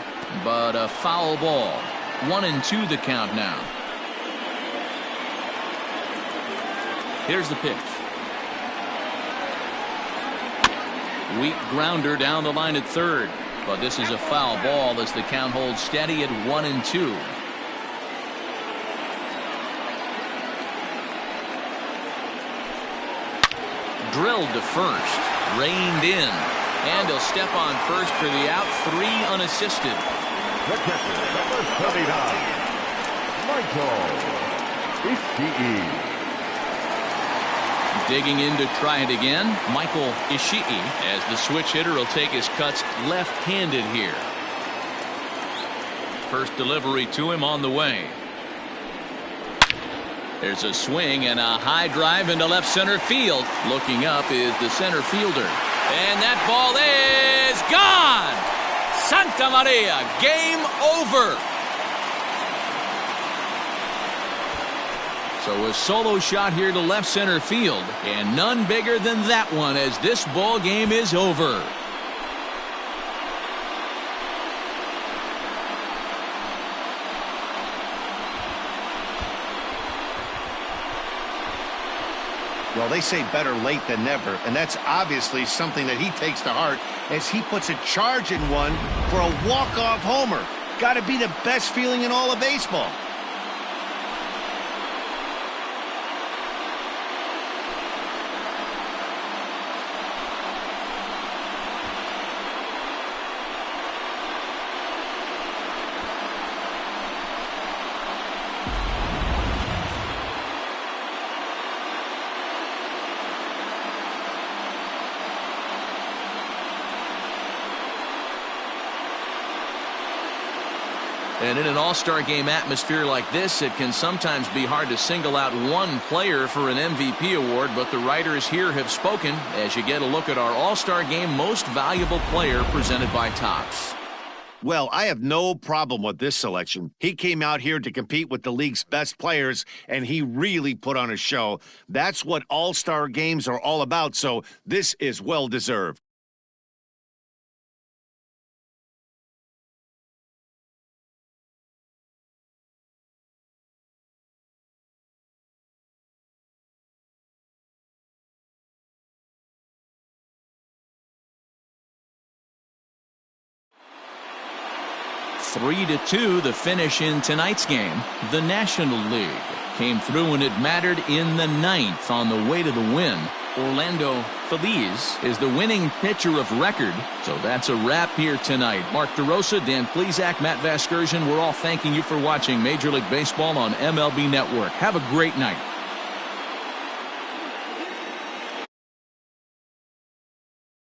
but a foul ball. 1-2 the count now. Here's the pitch. Weak grounder down the line at third, but this is a foul ball as the count holds steady at 1-2. Drilled to first, reined in, and he'll step on first for the out, 3 unassisted. The catcher, number 79, Michael Ishii. Digging in to try it again, Michael Ishii, as the switch hitter will take his cuts left-handed here. First delivery to him on the way. There's a swing and a high drive into left center field. Looking up is the center fielder. And that ball is gone! Santa Maria, game over! So a solo shot here to left center field, and none bigger than that one as this ball game is over. Well, they say better late than never, and that's obviously something that he takes to heart as he puts a charge in one for a walk-off homer. Got to be the best feeling in all of baseball. And in an all-star game atmosphere like this, it can sometimes be hard to single out one player for an MVP award, but the writers here have spoken as you get a look at our all-star game most valuable player presented by Topps. Well, I have no problem with this selection. He came out here to compete with the league's best players, and he really put on a show. That's what all-star games are all about, so this is well-deserved. Three to 2, the finish in tonight's game. The National League came through when it mattered in the 9th on the way to the win. Orlando Feliz is the winning pitcher of record. So that's a wrap here tonight. Mark DeRosa, Dan Plesac, Matt Vasgersian, we're all thanking you for watching Major League Baseball on MLB Network. Have a great night.